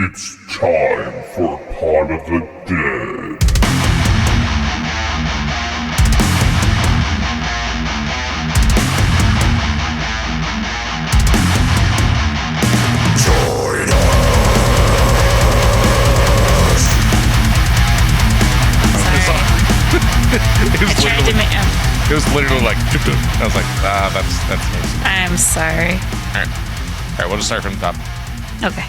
It's time for Pod of the Dead. Join us! It was literally like, I was like, that's nice. I'm sorry. All right, we'll just start from the top. Okay.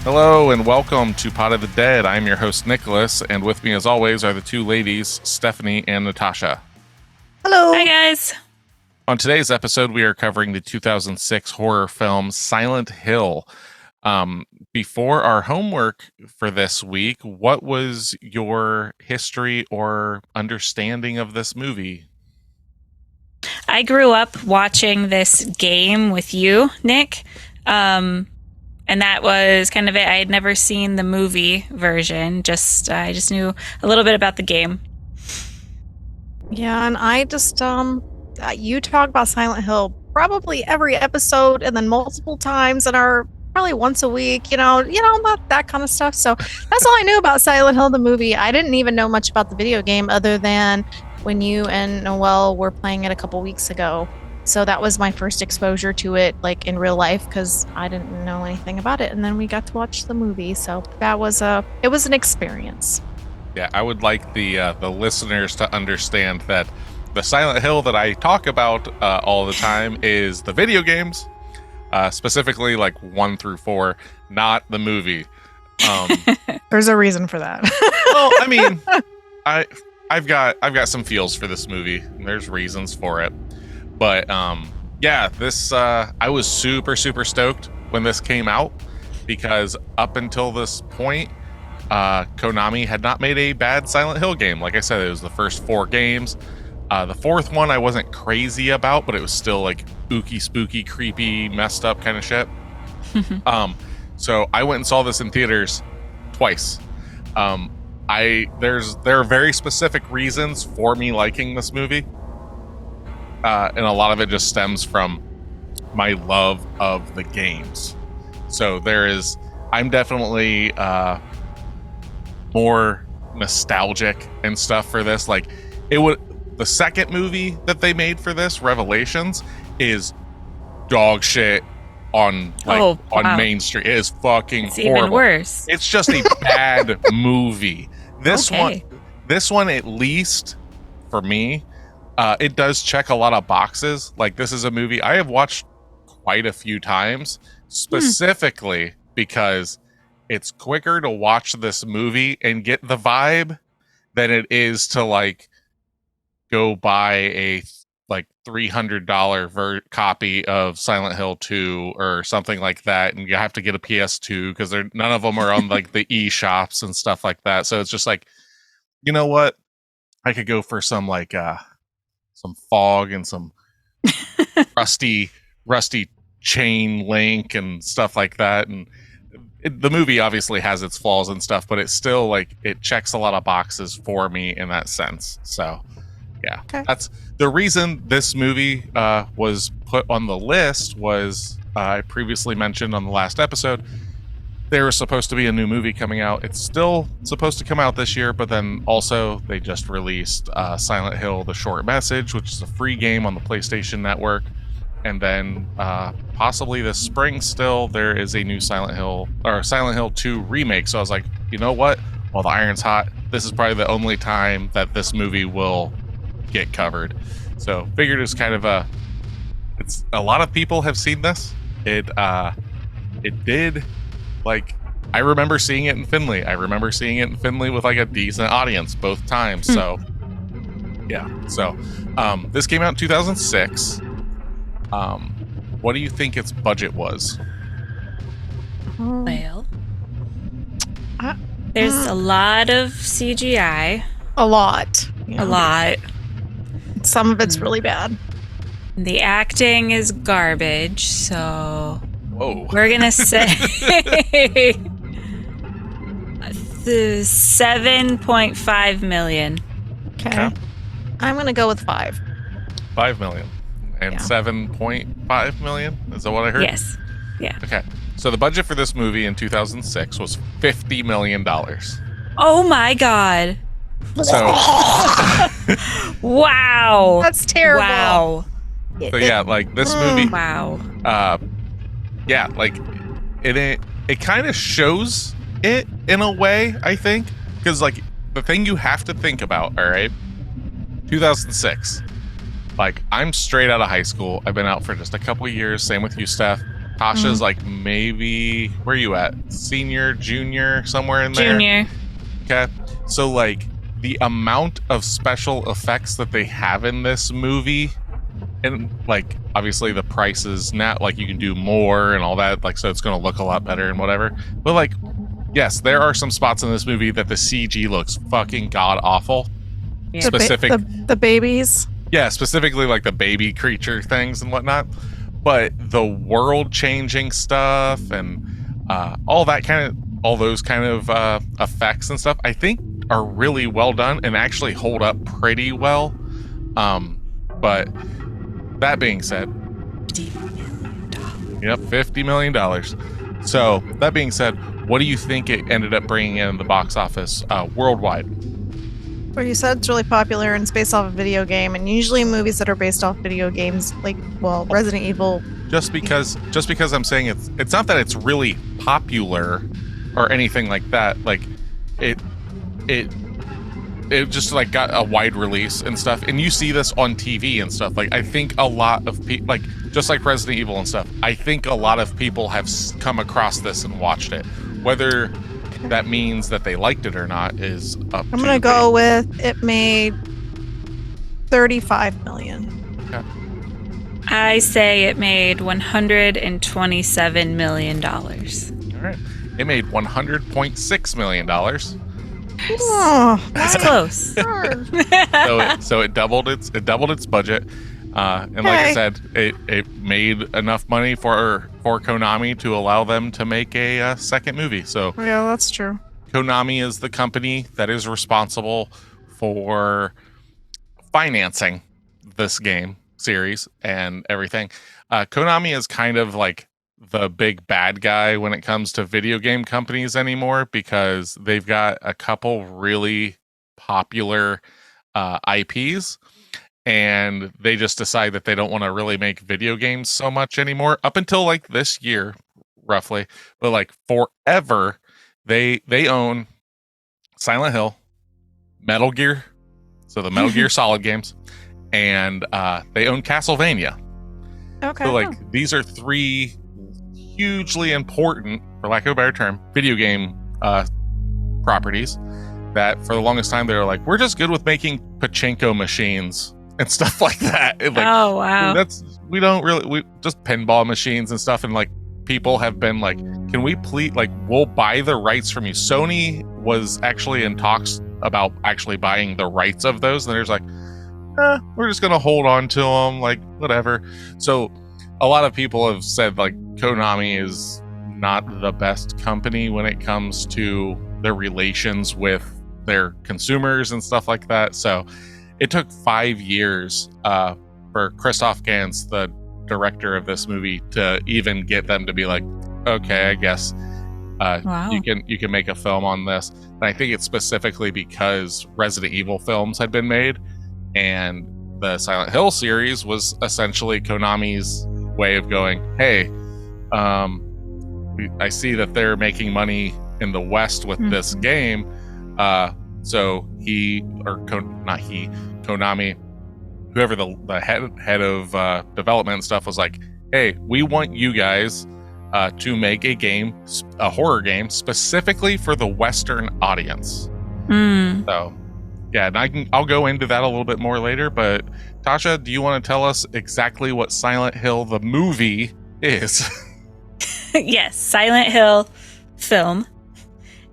Hello and welcome to Pod of the Dead. I'm your host, Nicholas, and with me as always are the two ladies, Stephanie and Natasha. Hello. Hi, guys. On today's episode, we are covering the 2006 horror film Silent Hill. Before our homework for this week, what was your history or understanding of this movie? I grew up watching this game with you, Nick. And that was kind of it. I had never seen the movie version. I just knew a little bit about the game. Yeah, and I just you talk about Silent Hill probably every episode and then multiple times and are probably once a week, not that kind of stuff. So that's all I knew about Silent Hill, the movie. I didn't even know much about the video game other than when you and Noelle were playing it a couple weeks ago. So that was my first exposure to it, like in real life, because I didn't know anything about it. And then we got to watch the movie. So it was an experience. Yeah, I would like the listeners to understand that the Silent Hill that I talk about all the time is the video games, specifically like 1 through 4, not the movie. There's a reason for that. Well, I mean, I've got some feels for this movie. And there's reasons for it. But this I was super stoked when this came out because up until this point, Konami had not made a bad Silent Hill game. Like I said, it was the first 4 games. The 4th one I wasn't crazy about, but it was still like ooky, spooky, creepy, messed up kind of shit. So I went and saw this in theaters twice. There are very specific reasons for me liking this movie. And a lot of it just stems from my love of the games. So I'm definitely more nostalgic and stuff for this. Like the second movie that they made for this, Revelations, is dog shit on Main Street. It is fucking it's horrible. Even worse. It's just a bad movie. This one at least for me, it does check a lot of boxes. Like, this is a movie I have watched quite a few times, specifically because it's quicker to watch this movie and get the vibe than it is to like go buy a like $300 copy of Silent Hill 2 or something like that, and you have to get a PS2 because none of them are on like the e-shops and stuff like that. So it's just like, you know what? I could go for some like some fog and some rusty chain link and stuff like that. And the movie obviously has its flaws and stuff, but it's still like it checks a lot of boxes for me in that sense. So yeah, okay. That's the reason this movie was put on the list. Was I previously mentioned on the last episode, there was supposed to be a new movie coming out. It's still supposed to come out this year, but then also they just released Silent Hill: The Short Message, which is a free game on the PlayStation Network. And then possibly this spring still, there is a new Silent Hill 2 remake. So I was like, you know what? While the iron's hot, this is probably the only time that this movie will get covered. So figured it's kind of a lot of people have seen this. It did. Like, I remember seeing it in Findlay. With like a decent audience both times. So, yeah. So, this came out in 2006. What do you think its budget was? Well, there's a lot of CGI. A lot. Yeah. A lot. Some of it's really bad. The acting is garbage, so... Whoa. We're gonna say the 7.5 million. Okay. I'm gonna go with 5. 5 million. And 7.5 million? Is that what I heard? Yes. Yeah. Okay. So the budget for this movie in 2006 was $50 million. Oh my God. So, Wow. That's terrible. Wow. so yeah, like this movie, Wow. yeah, like it kind of shows it in a way, I think, because like the thing you have to think about, all right, 2006, like I'm straight out of high school. I've been out for just a couple of years. Same with you, Steph. Tasha's like maybe, where are you at? Senior, junior, somewhere in there? Junior. Okay. So like the amount of special effects that they have in this movie, and like obviously the price is not like you can do more and all that, like, so it's going to look a lot better and whatever. But like, yes, there are some spots in this movie that the CG looks fucking god awful. Yeah. Specific, The babies. yeah, specifically like the baby creature things and whatnot. But the world changing stuff and all those kind of effects and stuff, I think are really well done and actually hold up pretty well. But that being said, yep, $50 million. So that being said, what do you think it ended up bringing in the box office worldwide? Where you said it's really popular and it's based off a video game, and usually movies that are based off video games, like, well, Resident Evil. Just because I'm saying it's not that it's really popular or anything like that. Like it just like got a wide release and stuff, and you see this on TV and stuff. Like I think a lot of people, like just like Resident Evil and stuff, I think a lot of people have come across this and watched it. Whether that means that they liked it or not is up I'm gonna go with it made $35 million. Okay. I say it made $127 million. All right. It made $100.6 million. Oh, That's close. So it doubled its budget. And like I said, it made enough money for Konami to allow them to make a second movie. So yeah, that's true. Konami is the company that is responsible for financing this game series and everything. Konami is kind of like the big bad guy when it comes to video game companies anymore, because they've got a couple really popular IPs. And they just decide that they don't want to really make video games so much anymore up until like this year, roughly. But like forever, they own Silent Hill, Metal Gear, so the Metal Gear Solid games, and they own Castlevania. Okay. So like these are three hugely important, for lack of a better term, video game properties that for the longest time they were like, we're just good with making pachinko machines and stuff like that. And like, Oh, wow. we just pinball machines and stuff. And like people have been like, can we please, like, we'll buy the rights from you. Sony was actually in talks about actually buying the rights of those. And there's like, we're just going to hold on to them, like whatever. So a lot of people have said like Konami is not the best company when it comes to their relations with their consumers and stuff like that. So it took 5 years for Christoph Gans, the director of this movie, to even get them to be like, okay, I guess Wow. you can make a film on this. And I think it's specifically because Resident Evil films had been made, and the Silent Hill series was essentially Konami's way of going, hey, I see that they're making money in the West with this game. So Konami, whoever the head of development and stuff, was like, hey, we want you guys to make a horror game specifically for the Western audience. So yeah, and I'll go into that a little bit more later, but Tasha, do you want to tell us exactly what Silent Hill the movie is? Yes, Silent Hill film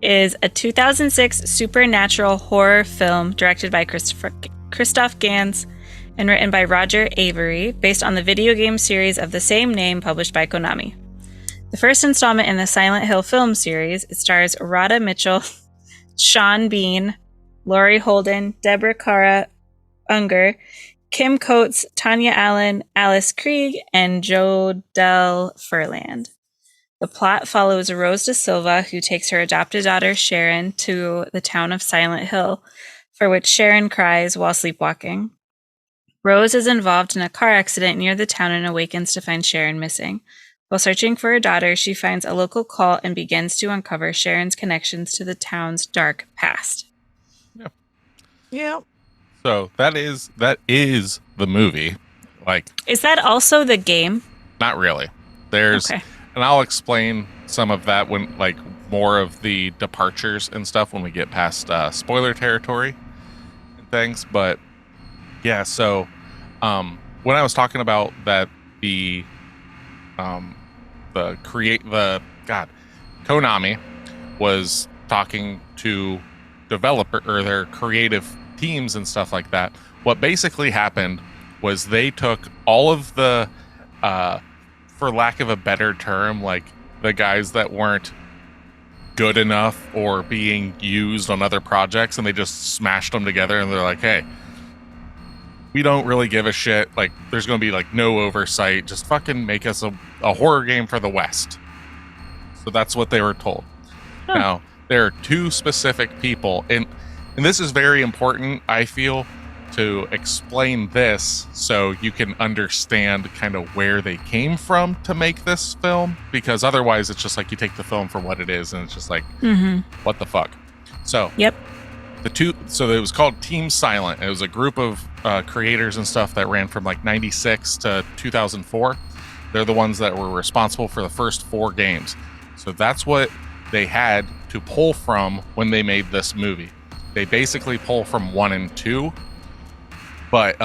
is a 2006 supernatural horror film directed by Christoph Gans and written by Roger Avery, based on the video game series of the same name published by Konami. The first installment in the Silent Hill film series, it stars Radha Mitchell, Sean Bean, Laurie Holden, Deborah Kara Unger, Kim Coates, Tanya Allen, Alice Krieg, and Jodelle Furland. The plot follows Rose da Silva, who takes her adopted daughter Sharon to the town of Silent Hill, for which Sharon cries while sleepwalking. Rose is involved in a car accident near the town and awakens to find Sharon missing. While searching for her daughter, she finds a local cult and begins to uncover Sharon's connections to the town's dark past. Yeah. Yeah. So that is the movie. Like, is that also the game? Not really. There's, okay. And I'll explain some of that when, like, more of the departures and stuff when we get past spoiler territory and things. But yeah, so when I was talking about that, Konami was talking to developer or their creative teams and stuff like that. What basically happened was they took all of the, for lack of a better term, like the guys that weren't good enough or being used on other projects, and they just smashed them together, and they're like, hey, we don't really give a shit. Like, there's going to be like no oversight. Just fucking make us a horror game for the West. So that's what they were told. Huh. Now, there are two specific people, and this is very important, I feel, to explain this so you can understand kind of where they came from to make this film, because otherwise it's just like you take the film for what it is and it's just like, what the fuck? So, yep. So it was called Team Silent. It was a group of creators and stuff that ran from like 96 to 2004. They're the ones that were responsible for the first 4 games. So that's what they had to pull from when they made this movie. They basically pull from 1 and 2. But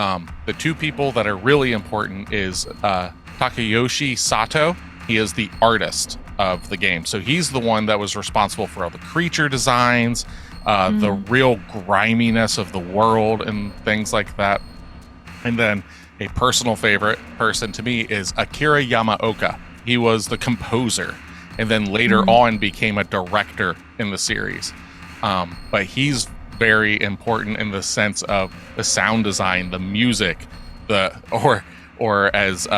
the 2 people that are really important is Takayoshi Sato. He is the artist of the game. So he's the one that was responsible for all the creature designs, the real griminess of the world and things like that. And then a personal favorite person to me is Akira Yamaoka. He was the composer and then later on became a director in the series. But he's very important in the sense of the sound design, the music, or as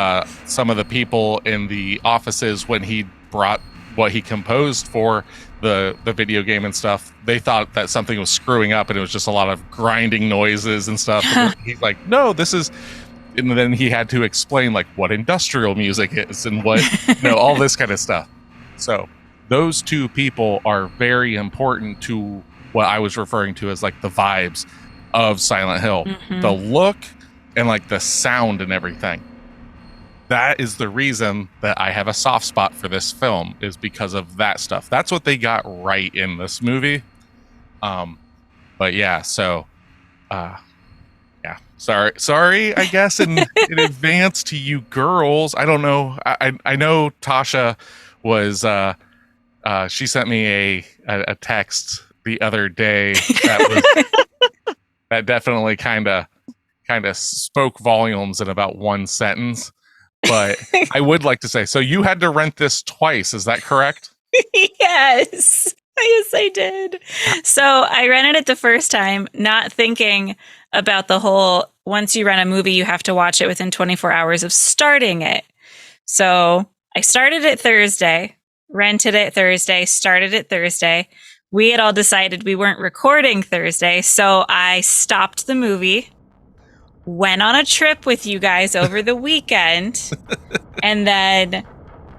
some of the people in the offices when he brought what he composed for the video game and stuff, they thought that something was screwing up and it was just a lot of grinding noises and stuff. And he's like, no, this is, and then he had to explain like what industrial music is and what, all this kind of stuff. So those 2 people are very important to what I was referring to as like the vibes of Silent Hill, the look and like the sound and everything. That is the reason that I have a soft spot for this film, is because of that stuff. That's what they got right in this movie. But yeah, so yeah, sorry, I guess in advance to you girls. I don't know. I know Tasha was she sent me a text the other day that definitely kind of spoke volumes in about one sentence. But I would like to say, so you had to rent this twice, is that correct? Yes. Yes, I did. So I rented it the first time, not thinking about the whole, once you rent a movie, you have to watch it within 24 hours of starting it. So I started it Thursday, rented it Thursday, started it Thursday. We had all decided we weren't recording Thursday, so I stopped the movie, went on a trip with you guys over the weekend, and then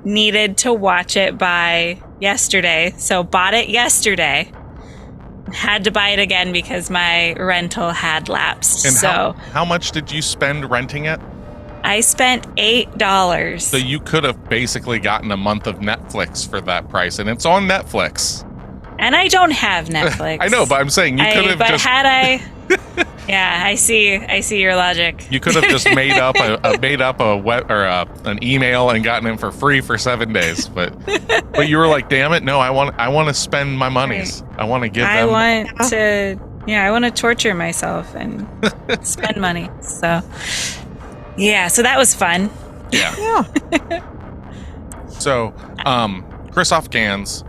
needed to watch it by yesterday. So bought it yesterday. Had to buy it again because my rental had lapsed. And so how much did you spend renting it? I spent $8. So you could have basically gotten a month of Netflix for that price, and it's on Netflix. And I don't have Netflix. I know, but I'm saying you could have but just... had I... Yeah, I see your logic. You could have just made up a web or an email and gotten it for free for 7 days, but you were like, damn it, no, I want to spend my monies. Right. I want to give them. I want to torture myself and spend money. So yeah, so that was fun. Yeah. So Christoph Gans,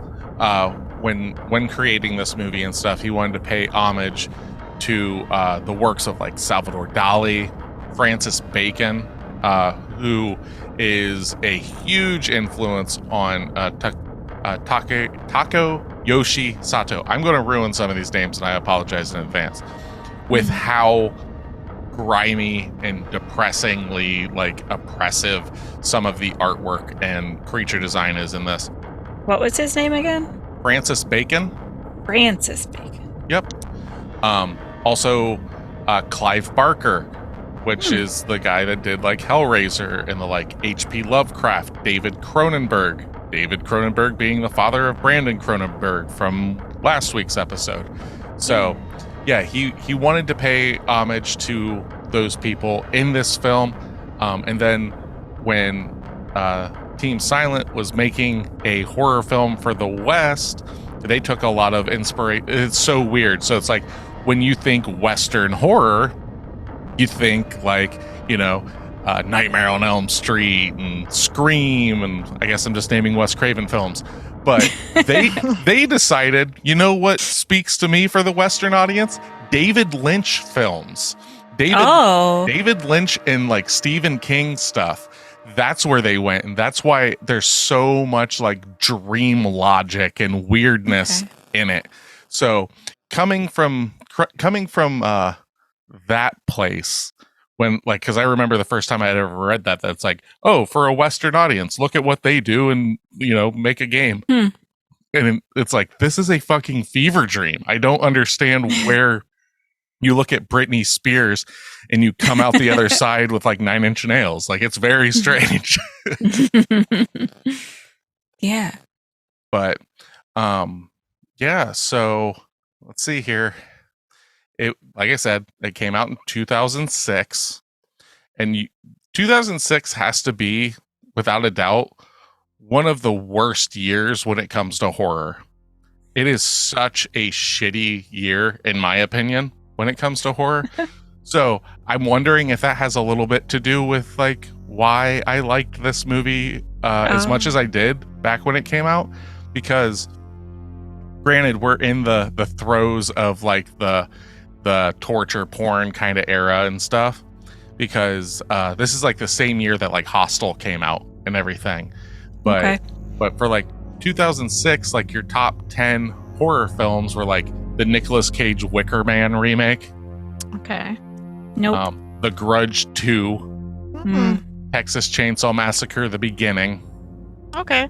when creating this movie and stuff, he wanted to pay homage to the works of like Salvador Dali, Francis Bacon, who is a huge influence on Takayoshi Sato. I'm going to ruin some of these names, and I apologize in advance, with how grimy and depressingly like oppressive some of the artwork and creature design is in this. What was his name again? Francis Bacon. Francis Bacon. Yep. Also, Clive Barker, which is the guy that did like Hellraiser and the like H.P. Lovecraft. David Cronenberg being the father of Brandon Cronenberg from last week's episode. So, yeah, he wanted to pay homage to those people in this film. And then when Team Silent was making a horror film for the West, they took a lot of inspiration. It's so weird. So it's like when you think Western horror, you think like, Nightmare on Elm Street and Scream, and I guess I'm just naming Wes Craven films. But they decided, you know what speaks to me for the Western audience? David Lynch films. David Lynch and like Stephen King stuff. That's where they went, and that's why there's so much like dream logic and weirdness in it. So coming from that place, when like, because I remember the first time I had ever read that's like, oh, for a Western audience, look at what they do and make a game. And it's like, this is a fucking fever dream. I don't understand where you look at Britney Spears and you come out the other side with like 9 Inch Nails. Like, it's very strange. Yeah. But yeah, so let's see here. It, like I said, it came out in 2006, and 2006 has to be, without a doubt, one of the worst years when it comes to horror. It is such a shitty year, in my opinion, when it comes to horror. So I'm wondering if that has a little bit to do with like why I liked this movie as much as I did back when it came out, because granted, we're in the throes of like the torture porn kind of era and stuff, because this is like the same year that like Hostel came out and everything. But for like 2006, like your top 10 horror films were like the Nicolas Cage Wicker Man remake. Okay. Nope. The Grudge 2. Texas Chainsaw Massacre: The Beginning. Okay.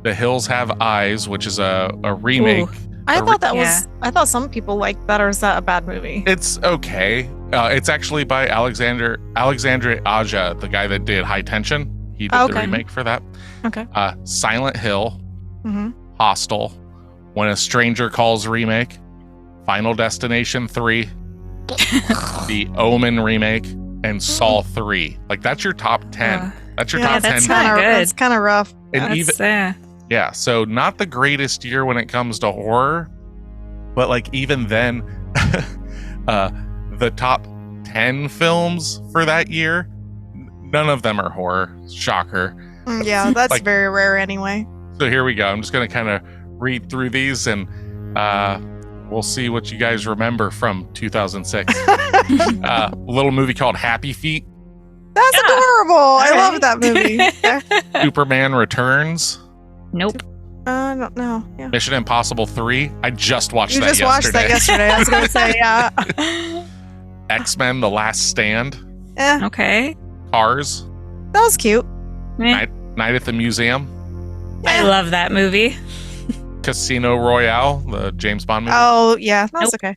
The Hills Have Eyes, which is a remake. Ooh. I thought some people liked that, or is that a bad movie? It's okay. It's actually by Alexandre Aja, the guy that did High Tension. He did the remake for that. Okay. Silent Hill, Hostel, When a Stranger Calls remake, Final Destination 3, the Omen remake, and Saw 3. Like, that's your top 10. That's your top 10. That's kind of rough. And yeah, so not the greatest year when it comes to horror, but like even then, the top 10 films for that year, none of them are horror. Shocker. Yeah, that's like, very rare anyway. So here we go. I'm just going to kind of read through these, and we'll see what you guys remember from 2006. A little movie called Happy Feet. That's adorable. I love that movie. Superman Returns. Nope. I don't know. Yeah. Mission Impossible 3. I just watched that yesterday. Watched that yesterday. I was going to say, yeah. X-Men: The Last Stand. Yeah. Okay. Cars. That was cute. Night at the Museum. Yeah. I love that movie. Casino Royale, the James Bond movie. Oh, yeah. That's okay.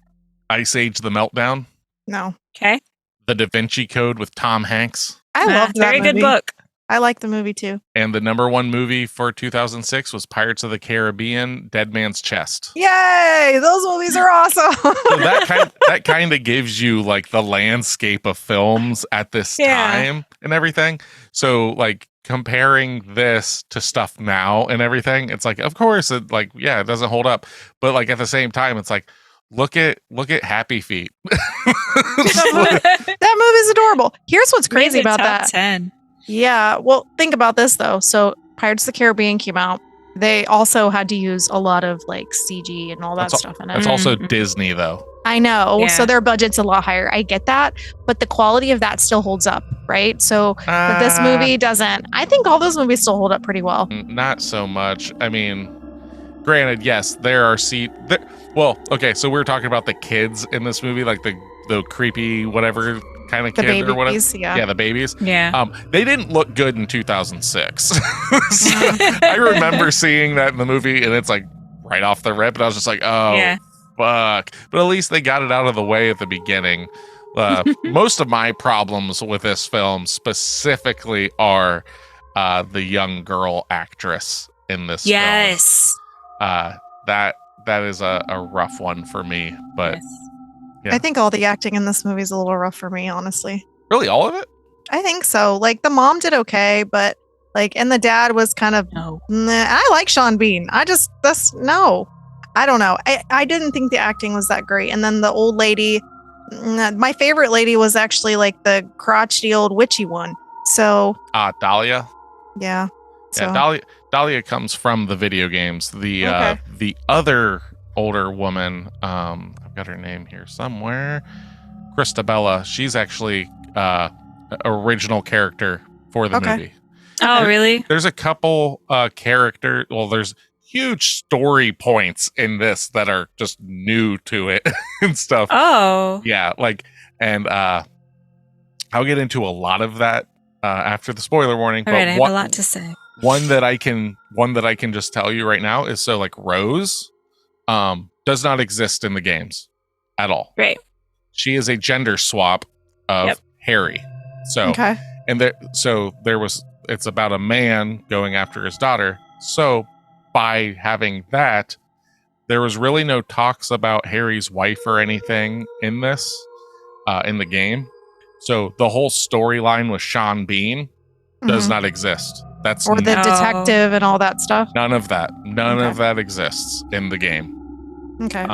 Ice Age: The Meltdown. No. Okay. The Da Vinci Code with Tom Hanks. I love that very movie. Good book. I like the movie too. And the number one movie for 2006 was Pirates of the Caribbean: Dead Man's Chest. Yay! Those movies are awesome. So that kind of gives you like the landscape of films at this time and everything. So like comparing this to stuff now and everything, it's like, of course, it like, yeah, it doesn't hold up. But like at the same time, it's like, look at Happy Feet. That movie's adorable. Here's what's crazy about that. 10. Yeah. Well, think about this though. So Pirates of the Caribbean came out. they also had to use a lot of like CG and all that stuff in it. That's also Disney, though. I know. Yeah. So their budget's a lot higher. I get that. But the quality of that still holds up, right? So but this movie doesn't. I think all those movies still hold up pretty well. Not so much. I mean, granted, yes, there are well, okay, so we were talking about the kids in this movie, like the creepy whatever kind of The kid babies, or whatever. yeah. The babies. Yeah. They didn't look good in 2006. So I remember seeing that in the movie, and it's like right off the rip, and I was just like, oh, Yeah. fuck. But at least they got it out of the way at the beginning. Most of my problems with this film specifically are the young girl actress in this film. Yes. That is a rough one for me, but Yes. Yeah. I think all the acting in this movie is a little rough for me, honestly. really all of it? I think so. Like the mom did okay, but like, and the dad was kind of. No. I like Sean Bean. I don't know. I didn't think the acting was that great. And then the old lady, my favorite lady was actually like the crotchety old witchy one. So Dahlia. yeah. So Yeah, Dahlia comes from the video games. The Okay. the other older woman, I've got her name here somewhere, Christabella. She's actually original character for the Okay. movie. Oh, really? There's a couple there's huge story points in this that are just new to it and stuff. Oh. Yeah, and I'll get into a lot of that after the spoiler warning. All right, I have a lot to say. One that I can just tell you right now is so like Rose does not exist in the games at all. Great. She is a gender swap of Harry. So okay. and it's about a man going after his daughter. So by having that, there was really no talks about Harry's wife or anything in this in the game. So the whole storyline with Sean Bean does Mhm. not exist. That's Or the No. detective and all that stuff. none of that. None Okay. of that exists in the game. Okay.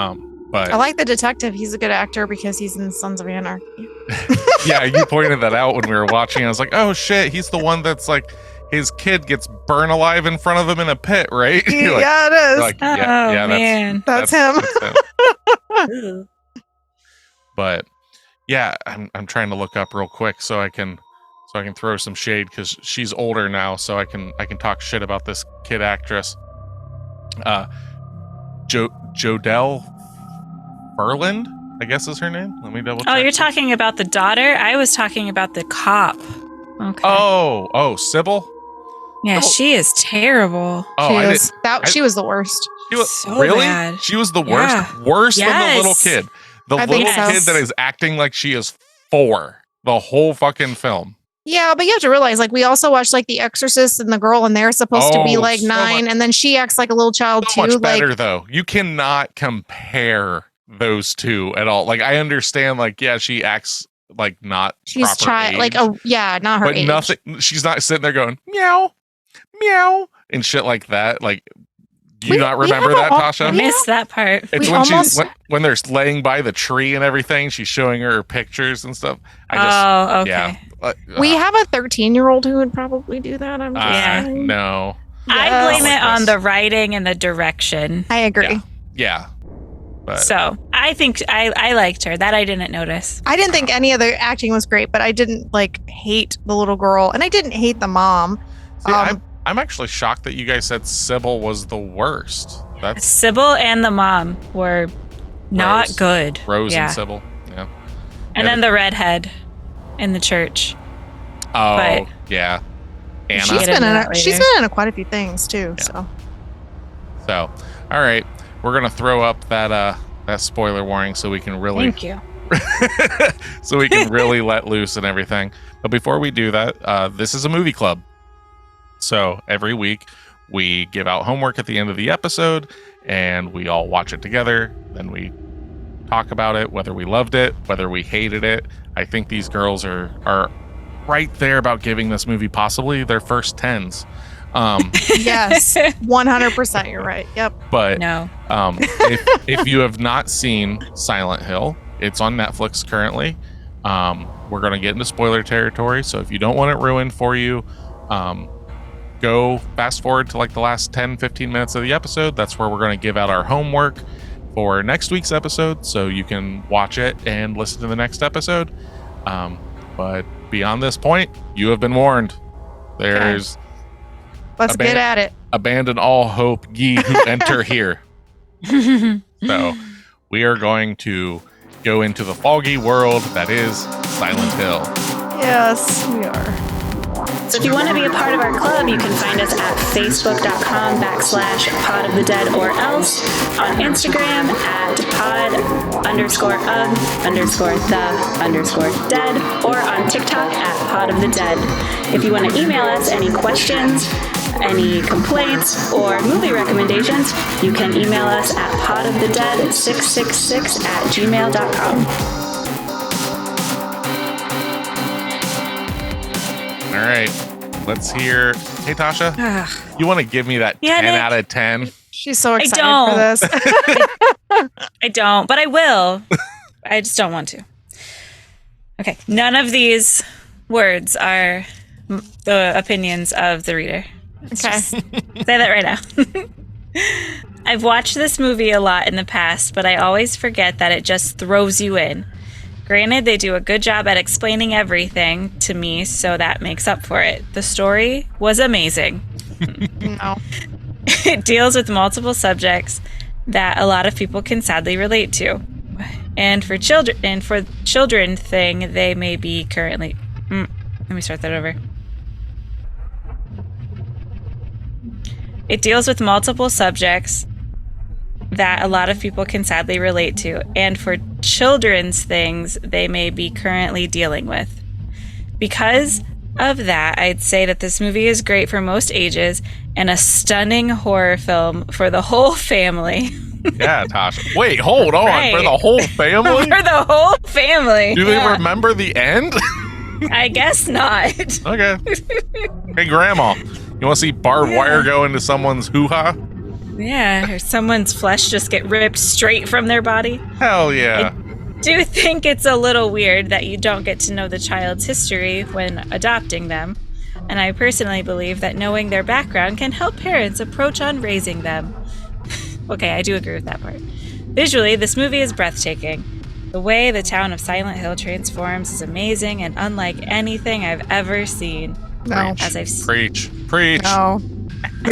But I like the detective. He's a good actor because he's in Sons of Anarchy. yeah, you pointed that out when we were watching. I was like, oh shit, he's the one that's like his kid gets burned alive in front of him in a pit, right? You're like, Yeah, it is. you're like, yeah, man. That's him. Ooh. But yeah, I'm trying to look up real quick so I can throw some shade because she's older now, so I can talk shit about this kid actress. Jodelle Ferland, I guess is her name. Let me double check. Oh, you're talking about the daughter? I was talking about the cop. Okay. Oh, Sybil. yeah, oh. she is terrible. Oh, She was the worst. She was So really. bad. She was the worst. Yeah. Worse than the little Yes. kid. The I little think so. kid that is acting like she is 4 the whole fucking film. Yeah, but you have to realize, like, we also watched like The Exorcist and the girl, and they're supposed to be Oh, like so 9, much- and then she acts like a little child So too. much better Like, though. You cannot compare those two at all. Like I understand, like yeah, she acts like not she's proper child, age, like not her but age. nothing. She's not sitting there going meow, meow, and shit like that. Like, do you We- not we remember have that, a- I Tasha? missed that part. It's we when almost- when they're laying by the tree and everything. She's showing her pictures and stuff. Oh, okay. yeah. We have a 13-year-old who would probably do that. I'm just Yeah. saying. No. I Yes. blame it Like on this. the writing and the direction. I agree. Yeah. But So I think I liked her. That I didn't notice. I didn't think any of the acting was great, but I didn't like hate the little girl, and I didn't hate the mom. see, I'm actually shocked that you guys said Sybil was the worst. That's Sybil and the mom were not Rose. good. Rose Yeah. and Sybil. Yeah. And then the redhead in the church. Oh, But- yeah. Anna. She's Get been into in that she's later. been in quite a few things too. Yeah. So So, all right, we're gonna throw up that spoiler warning so we can really Thank you. so we can really let loose and everything. But before we do that, this is a movie club. So every week we give out homework at the end of the episode, and we all watch it together. Then we talk about it, whether we loved it, whether we hated it. I think these girls are right there about giving this movie possibly their first 10s. yes, 100%. You're right. Yep. But No. if you have not seen Silent Hill, it's on Netflix currently. We're going to get into spoiler territory, so if you don't want it ruined for you, go fast forward to like the last 10, 15 minutes of the episode. That's where we're going to give out our homework for next week's episode, so you can watch it and listen to the next episode. But beyond this point, you have been warned. There's Let's get at it. Abandon all hope, ye who enter here. So we are going to go into the foggy world that is Silent Hill. Yes, we are. So if you want to be a part of our club, you can find us at facebook.com/podofthedead or else on Instagram at pod_of_the_dead or on TikTok at podofthedead. If you want to email us any questions, any complaints, or movie recommendations, you can email us at podofthedead666@gmail.com. All right, let's hear. Hey, Tasha, you want to give me that 10 Nick. out of 10? She's so excited for this. I don't, but I will. I just don't want to. Okay, none of these words are the opinions of the reader. Okay. Say that right now. I've watched this movie a lot in the past, but I always forget that it just throws you in. Granted, they do a good job at explaining everything to me, so that makes up for it. The story was amazing. No. It deals with multiple subjects that a lot of people can sadly relate to. And for children thing, they may be currently... let me start that over. It deals with multiple subjects that a lot of people can sadly relate to, and for children's things they may be currently dealing with. Because of that, I'd say that this movie is great for most ages and a stunning horror film for the whole family. Yeah, Tasha. Wait, hold on. Right. For the whole family? For the whole family. Do they remember the end? I guess not. Okay. Hey, Grandma, you want to see barbed wire go into someone's hoo-ha? Yeah, or someone's flesh just get ripped straight from their body. Hell yeah. I do think it's a little weird that you don't get to know the child's history when adopting them. And I personally believe that knowing their background can help parents approach on raising them. Okay, I do agree with that part. Visually, this movie is breathtaking. The way the town of Silent Hill transforms is amazing and unlike anything I've ever seen. No. Preach. No.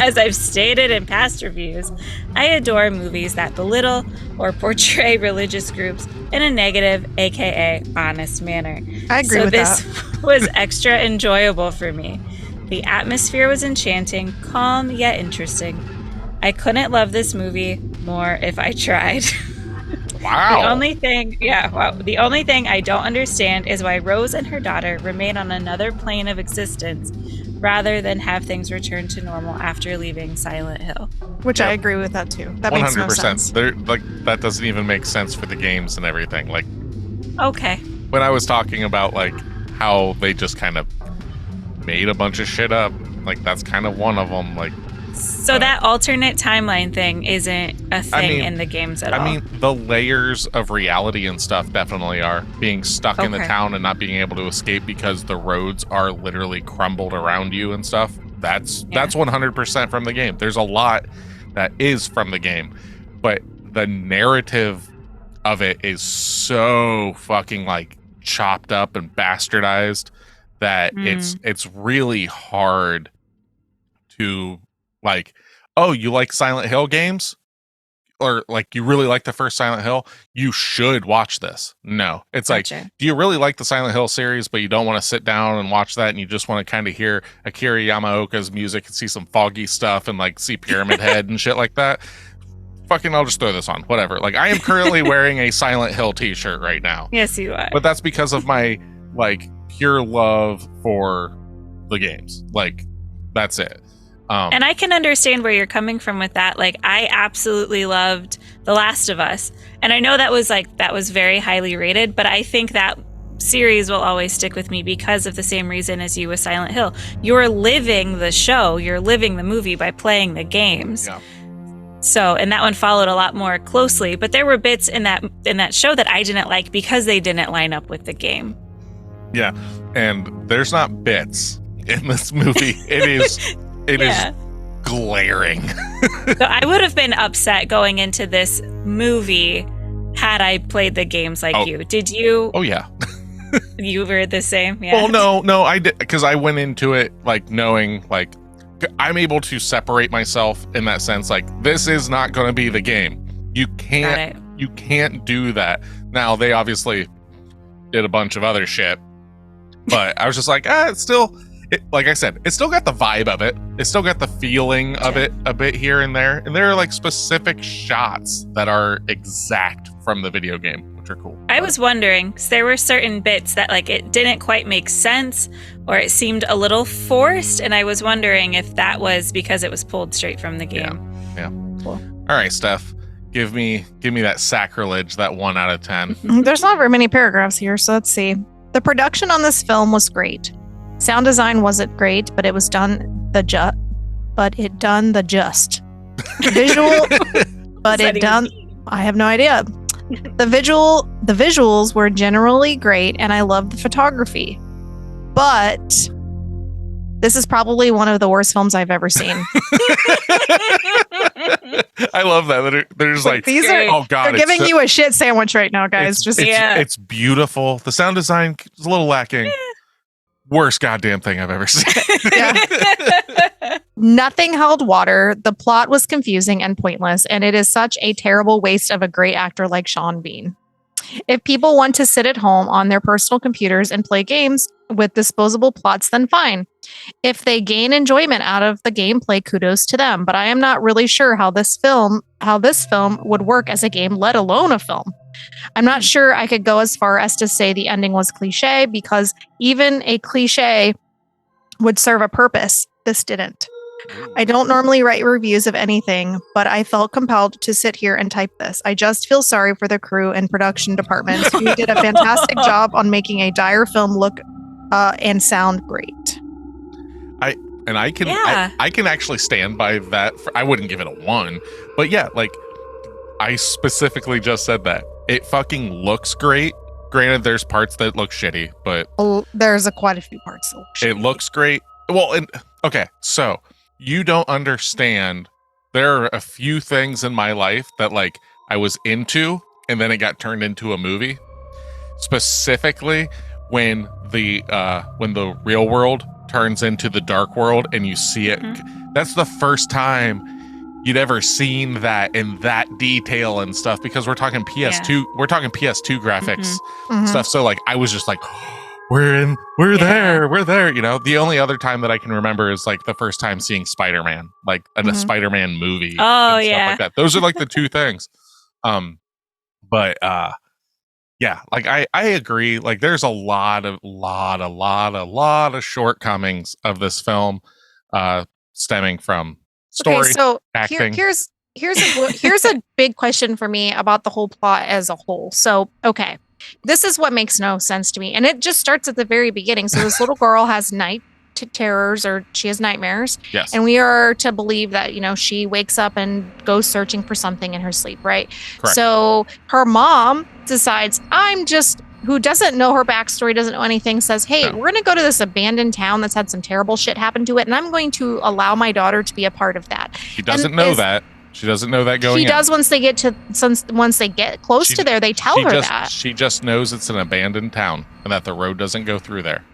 As I've stated in past reviews, I adore movies that belittle or portray religious groups in a negative, aka honest manner. I agree with that. So this was extra enjoyable for me. The atmosphere was enchanting, calm yet interesting. I couldn't love this movie more if I tried. Wow. The only thing I don't understand is why Rose and her daughter remain on another plane of existence rather than have things return to normal after leaving Silent Hill. Which I agree with that too. That makes no 100%. sense. That doesn't even make sense for the games and everything. Like, Okay. when I was talking about like how they just kind of made a bunch of shit up, like that's kind of one of them. Like, So that alternate timeline thing isn't a thing in the games at all. I mean, the layers of reality and stuff definitely are. Being stuck in the town and not being able to escape because the roads are literally crumbled around you and stuff. That's 100% from the game. There's a lot that is from the game, but the narrative of it is so fucking like chopped up and bastardized that it's really hard to like, oh, you like Silent Hill games? Or like you really like the first Silent Hill? You should watch this. No. It's like, do you really like the Silent Hill series, but you don't want to sit down and watch that and you just want to kind of hear Akira Yamaoka's music and see some foggy stuff and like see Pyramid Head and shit like that? Fucking, I'll just throw this on. Whatever. Like, I am currently wearing a Silent Hill t-shirt right now. Yes, you are. But that's because of my like pure love for the games. Like, that's it. And I can understand where you're coming from with that. Like, I absolutely loved The Last of Us. And I know that was very highly rated, but I think that series will always stick with me because of the same reason as you with Silent Hill. You're living the show, you're living the movie by playing the games. Yeah. So, and that one followed a lot more closely, but there were bits in that show that I didn't like because they didn't line up with the game. It is glaring. So I would have been upset going into this movie had I played the games like you. Did you? Oh, yeah. You were the same? Yeah. Well, no, I did, because I went into it like knowing like I'm able to separate myself in that sense. Like, this is not going to be the game. You can't do that. Now, they obviously did a bunch of other shit, but I was just like, it's still, like I said, it still got the vibe of it. It still got the feeling of it a bit here and there. And there are like specific shots that are exact from the video game, which are cool. I was wondering, because there were certain bits that like it didn't quite make sense, or it seemed a little forced, and I was wondering if that was because it was pulled straight from the game. Yeah. Cool. All right, Steph, give me that sacrilege, that 1 out of 10. There's not very many paragraphs here, so let's see. The production on this film was great. Sound design wasn't great, but it was done the just. Visual, but it done. I have no idea. The visuals were generally great, and I loved the photography. But this is probably one of the worst films I've ever seen. I love that. They're just like, these are. Oh God, they're giving you a shit sandwich right now, guys. It's beautiful. The sound design is a little lacking. Worst goddamn thing I've ever seen. Nothing held water. The plot was confusing and pointless, and it is such a terrible waste of a great actor like Sean Bean. If people want to sit at home on their personal computers and play games with disposable plots, then fine. If they gain enjoyment out of the gameplay, kudos to them. But I am not really sure how this film would work as a game, let alone a film. I'm not sure I could go as far as to say the ending was cliche, because even a cliche would serve a purpose. This didn't. I don't normally write reviews of anything, but I felt compelled to sit here and type this. I just feel sorry for the crew and production departments who did a fantastic job on making a dire film look and sound great. I can actually stand by that. I wouldn't give it a 1, but yeah, like I specifically just said that it fucking looks great. Granted, there's parts that look shitty, but there's quite a few parts that look shitty. It looks great. Well, okay, so you don't understand. There are a few things in my life that like I was into, and then it got turned into a movie. Specifically, when the real world turns into the dark world, and you see it. That's the first time you'd ever seen that in that detail and stuff, because we're talking PS2, we're talking PS2 graphics stuff. So like I was just like, we're there. You know, the only other time that I can remember is like the first time seeing Spider-Man, like a Spider-Man movie. Oh, and stuff like that. Those are like the two things. Yeah, like I agree. Like there's a lot of shortcomings of this film, stemming from story, acting. Here's a big question for me about the whole plot as a whole. So, okay, this is what makes no sense to me, and it just starts at the very beginning. So this little girl has night terrors, or she has nightmares. Yes. And we are to believe that, you know, she wakes up and goes searching for something in her sleep, right? Correct. So her mom decides, who doesn't know her backstory, doesn't know anything, says, hey, we're going to go to this abandoned town that's had some terrible shit happen to it, and I'm going to allow my daughter to be a part of that. She doesn't know that. She doesn't know that going in. She does once they get close to there, they tell her that. She just knows it's an abandoned town and that the road doesn't go through there.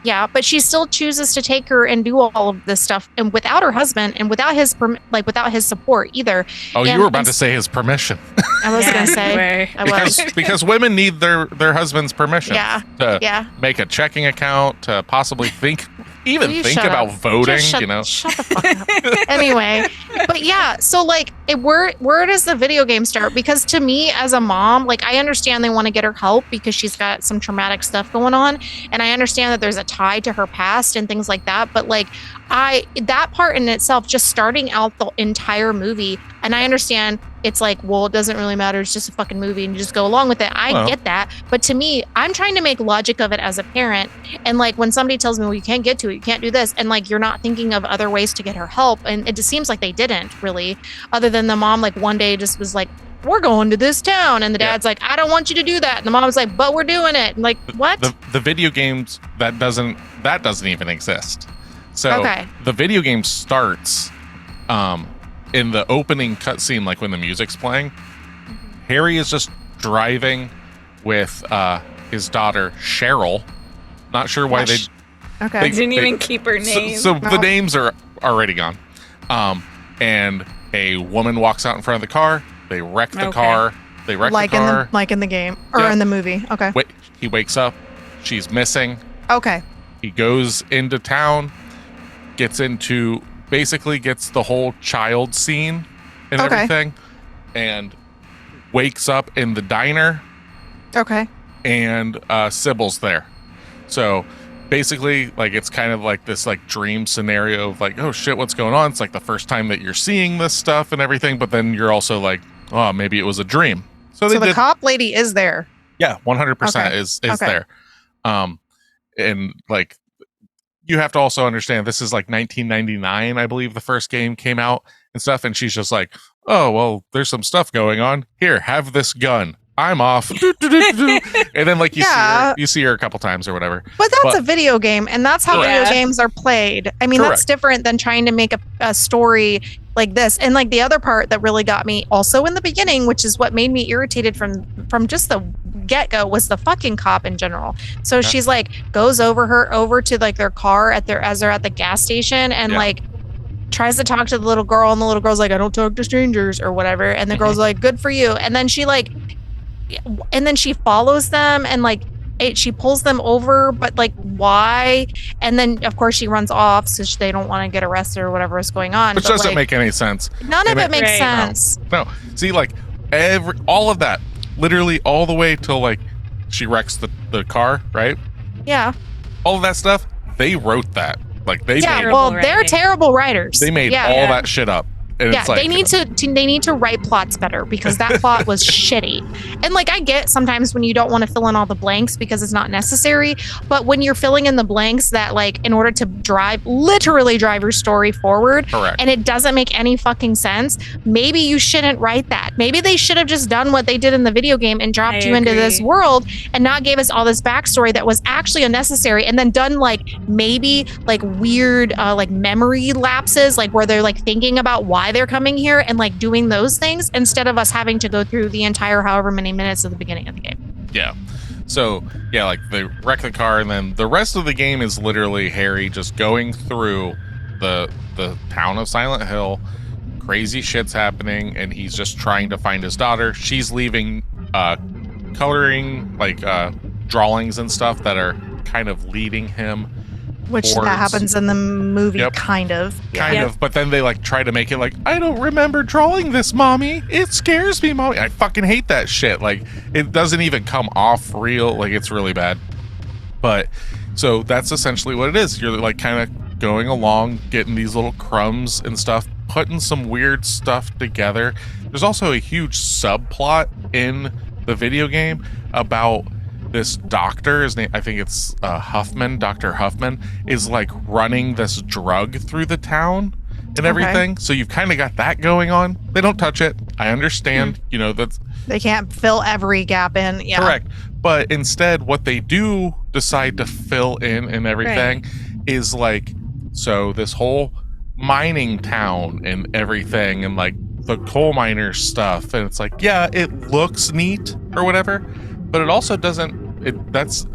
Yeah, but she still chooses to take her and do all of this stuff, and without her husband and without his without his support either. Oh, you were about to say his permission. I was going to say because women need their husband's permission. To make a checking account, to possibly think about voting. Shut you know, shut the fuck up. Anyway, but yeah, so like, where does the video game start? Because to me, as a mom, like I understand they want to get her help because she's got some traumatic stuff going on, and I understand that there's a tie to her past and things like that. But like, that part in itself, just starting out the entire movie, and I understand it's like, well, it doesn't really matter. It's just a fucking movie, and you just go along with it. I get that. But to me, I'm trying to make logic of it as a parent. And like, when somebody tells me, well, you can't get to it, you can't do this, and like, you're not thinking of other ways to get her help. And it just seems like they didn't really, other than the mom, like one day just was like, we're going to this town. And the dad's like, I don't want you to do that. And the mom was like, but we're doing it. And like, what? The video games, that doesn't even exist. So Okay. the video game starts in the opening cutscene, like when the music's playing. Harry is just driving with his daughter Cheryl. Not sure why they Okay. Didn't even keep her name. So the names are already gone. And a woman walks out in front of the car. They wreck the car. They wreck like the car. in the game or Yeah. in the movie. Okay. He wakes up. She's missing. Okay. He goes into town, basically gets the whole child scene and Okay. everything, and wakes up in the diner, Okay. and Sybil's there. So basically, like, it's kind of like this like dream scenario of like, oh shit, what's going on? It's like the first time that you're seeing this stuff and everything, but then you're also like, oh, maybe it was a dream. So the cop lady is there. Yeah, 100% Okay. is Okay. there. And like, you have to also understand this is like 1999, I believe the first game came out and stuff. And she's just like, oh, well, there's some stuff going on. Here, have this gun. I'm off. And then like you see her a couple times or whatever. But that's a video game, and that's how Correct. video games are played. I mean, that's different than trying to make a story like this. And like the other part that really got me also in the beginning, which is what made me irritated from just the get-go, was the fucking cop in general. So she's like goes over to like their car as they're at the gas station, and like tries to talk to the little girl, and the little girl's like, I don't talk to strangers or whatever, and the girl's like, good for you. And then she follows them, and like she pulls them over, but like why? And then of course she runs off, so they don't want to get arrested or whatever is going on. Which doesn't make any sense. None of it makes sense. No. See, like all of that, literally all the way till like she wrecks the car, right? Yeah. All of that stuff, they wrote that. Like they're terrible writers. They made all that shit up. And it's like, they need to write plots better, because that plot was shitty. And like, I get sometimes when you don't want to fill in all the blanks because it's not necessary, but when you're filling in the blanks that like in order to literally drive your story forward, correct, and it doesn't make any fucking sense, maybe you shouldn't write that. Maybe they should have just done what they did in the video game and dropped you into this world and not gave us all this backstory that was actually unnecessary, and then done like maybe like weird like memory lapses, like where they're like thinking about why they're coming here and like doing those things, instead of us having to go through the entire however many minutes of the beginning of the game. Yeah. So yeah, like they wreck the car, and then the rest of the game is literally Harry just going through the town of Silent Hill. Crazy shit's happening, and he's just trying to find his daughter. She's leaving coloring like drawings and stuff that are kind of leading him. Which that happens in the movie, kind of. Kind of, but then they like try to make it like, I don't remember drawing this, mommy. It scares me, mommy. I fucking hate that shit. Like, it doesn't even come off real. Like, it's really bad. But, so that's essentially what it is. You're like kind of going along, getting these little crumbs and stuff, putting some weird stuff together. There's also a huge subplot in the video game about this doctor, his name, I think it's Huffman, Dr. Huffman, is like running this drug through the town and everything. So you've kind of got that going on. They don't touch it. I understand, you know, that's... They can't fill every gap in. Yeah. Correct. But instead, what they do decide to fill in and everything is like, so this whole mining town and everything, and like the coal miner stuff. And it's like, yeah, it looks neat or whatever, but it also doesn't,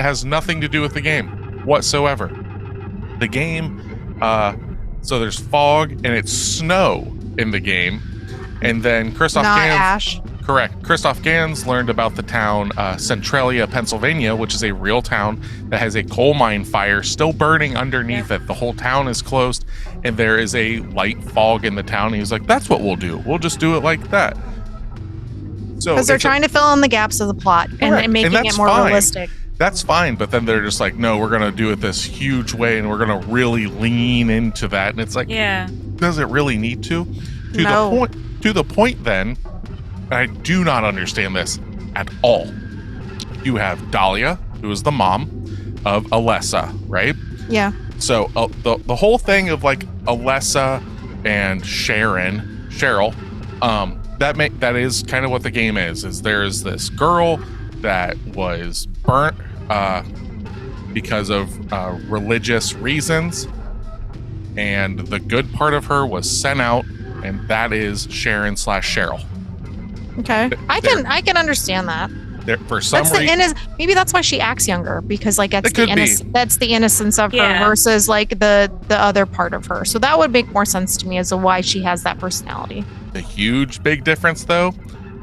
has nothing to do with the game whatsoever. The game, so there's fog and it's snow in the game. And then Christoph Gans, ash. Correct. Christoph Gans learned about the town Centralia, Pennsylvania, which is a real town that has a coal mine fire still burning underneath it. The whole town is closed, and there is a light fog in the town. And he was like, that's what we'll do. We'll just do it like that. So because they're trying to fill in the gaps of the plot and making it more realistic. That's fine, but then they're just like, no, we're going to do it this huge way, and we're going to really lean into that. And it's like, does it really need to? To the point then, I do not understand this at all. You have Dahlia, who is the mom of Alessa, right? Yeah. So the whole thing of like Alessa and Cheryl, that is kind of what the game is there's this girl that was burnt because of religious reasons, and the good part of her was sent out, and that is Sharon/Cheryl. Okay. I can understand that. For some reason, maybe that's why she acts younger, because like that's the innocence of her versus like the other part of her. So that would make more sense to me as to why she has that personality. The huge big difference though,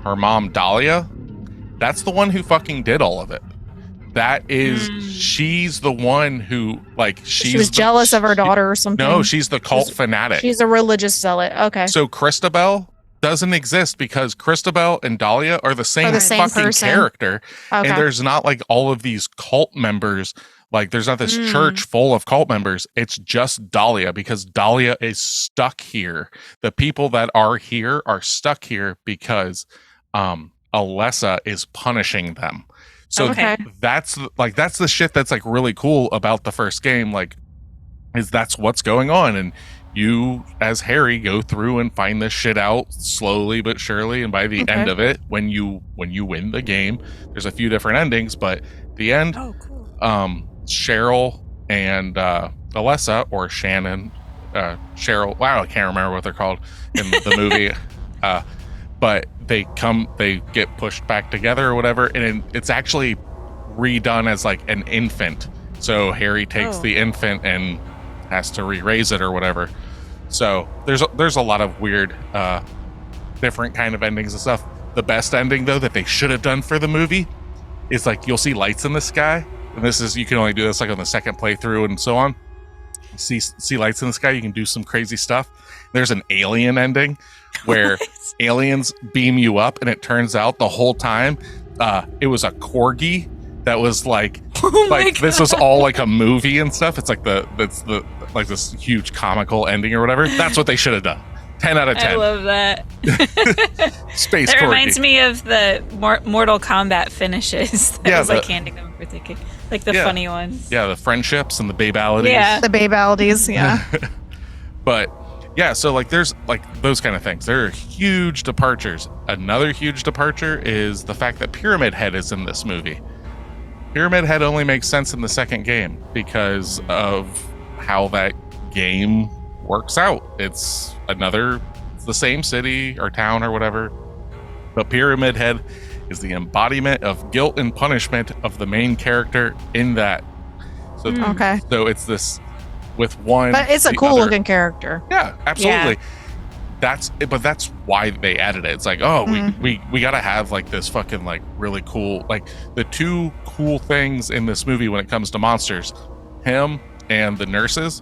her mom Dahlia, that's the one who fucking did all of it. That is, she's the one who like she was jealous of her daughter or something. No, she's the cult fanatic. She's a religious zealot. Okay. So Christabel doesn't exist because Christabel and Dahlia are the same fucking person. Character. Okay. And there's not like all of these cult members. Like there's not this church full of cult members. It's just Dahlia because Dahlia is stuck here. The people that are here are stuck here because Alessa is punishing them. So that's the shit that's like really cool about the first game. Like, is that's what's going on. And you, as Harry, go through and find this shit out slowly but surely, and by the end of it, when you win the game, there's a few different endings, but the end, Cheryl and Alessa, or Shannon, Cheryl, wow, I can't remember what they're called in the movie, but they get pushed back together or whatever, and it's actually redone as like an infant. So Harry takes the infant and has to re-raise it or whatever. So there's a lot of weird different kind of endings and stuff. The best ending though that they should have done for the movie is like you'll see lights in the sky, and this is, you can only do this like on the second playthrough and so on. See lights in the sky, you can do some crazy stuff. There's an alien ending where aliens beam you up, and it turns out the whole time it was a corgi that was like this was all like a movie and stuff. It's like that's like this huge comical ending or whatever. That's what they should have done. 10 out of 10. I love that. Space That corgi. reminds me of the Mortal Kombat finishes. That was like handing them for thinking. Like the funny ones. Yeah, the friendships and the babalities. Yeah. The babalities, yeah. But yeah, so like there's like those kind of things. There are huge departures. Another huge departure is the fact that Pyramid Head is in this movie. Pyramid Head only makes sense in the second game because of how that game works out. It's the same city or town or whatever, but Pyramid Head is the embodiment of guilt and punishment of the main character in that. So, so it's this with one. But it's a cool looking character. Yeah, absolutely. Yeah. That's why they added it. It's like, we gotta have like this fucking like really cool, like the two cool things in this movie when it comes to monsters, him and the nurses.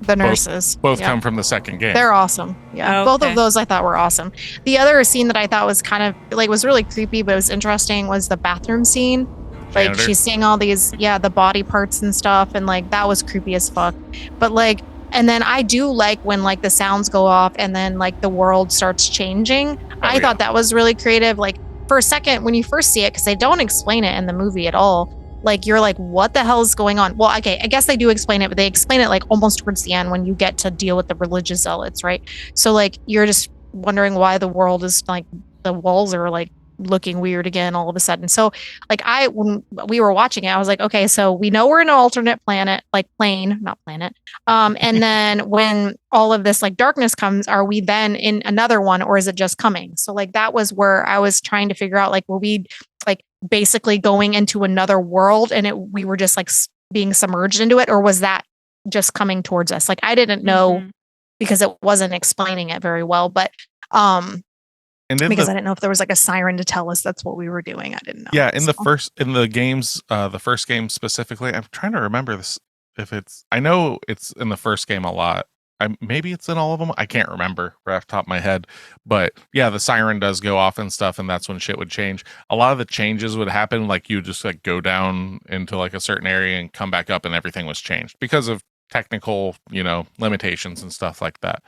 Both come from the second game. They're awesome. Yeah, both of those I thought were awesome. The other scene that I thought was kind of like was really creepy, but it was interesting, was the bathroom scene. Like she's seeing all these, the body parts and stuff, and like that was creepy as fuck. But like, and then I do like when like the sounds go off and then like the world starts changing. I thought that was really creative. Like for a second when you first see it, because they don't explain it in the movie at all. Like you're like, what the hell is going on? Well, okay, I guess they do explain it, but they explain it like almost towards the end when you get to deal with the religious zealots, right? So like you're just wondering why the world is like, the walls are like looking weird again all of a sudden. So like when we were watching it, I was like, okay, so we know we're in an alternate planet, like plane, not planet. And then when all of this like darkness comes, are we then in another one, or is it just coming? So like that was where I was trying to figure out, like, were we like basically going into another world and we were just like being submerged into it, or was that just coming towards us? Like I didn't know because it wasn't explaining it very well, but because I didn't know if there was like a siren to tell us that's what we were doing. I didn't know. Yeah, in the first game specifically, I'm trying to remember this. I know it's in the first game a lot. Maybe it's in all of them. I can't remember right off the top of my head. But yeah, the siren does go off and stuff, and that's when shit would change. A lot of the changes would happen, like you just like go down into like a certain area and come back up, and everything was changed because of technical, limitations and stuff like that.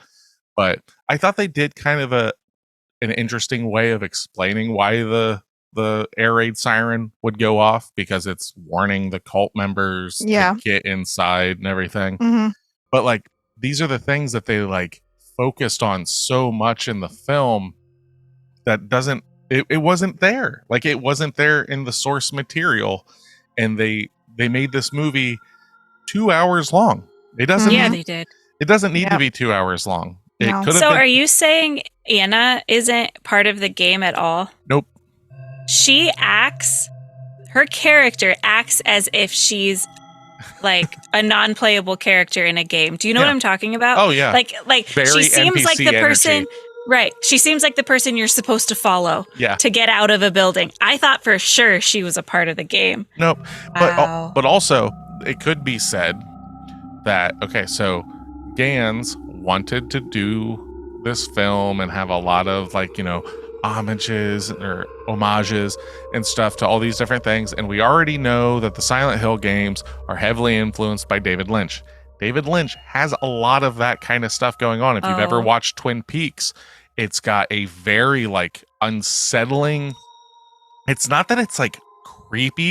But I thought they did kind of an interesting way of explaining why the air raid siren would go off, because it's warning the cult members to get inside and everything. But like, these are the things that they like focused on so much in the film that it wasn't there. Like it wasn't there in the source material, and they made this movie 2 hours long. It doesn't. Yeah, they did. It doesn't need to be 2 hours long. It No. could have So been. are you saying Anna isn't part of the game at all? Nope. Her character acts as if she's like a non-playable character in a game. Do you know what I'm talking about? Oh yeah. Like Very she seems like the NPC person, energy. right? She seems like the person you're supposed to follow to get out of a building. I thought for sure she was a part of the game. Nope. Wow. But also it could be said that so Gans wanted to do this film and have a lot of homages or homages and stuff to all these different things, and we already know that the Silent Hill games are heavily influenced by David Lynch. David Lynch has a lot of that kind of stuff going on. If you've ever watched Twin Peaks, it's got a very unsettling. It's not that it's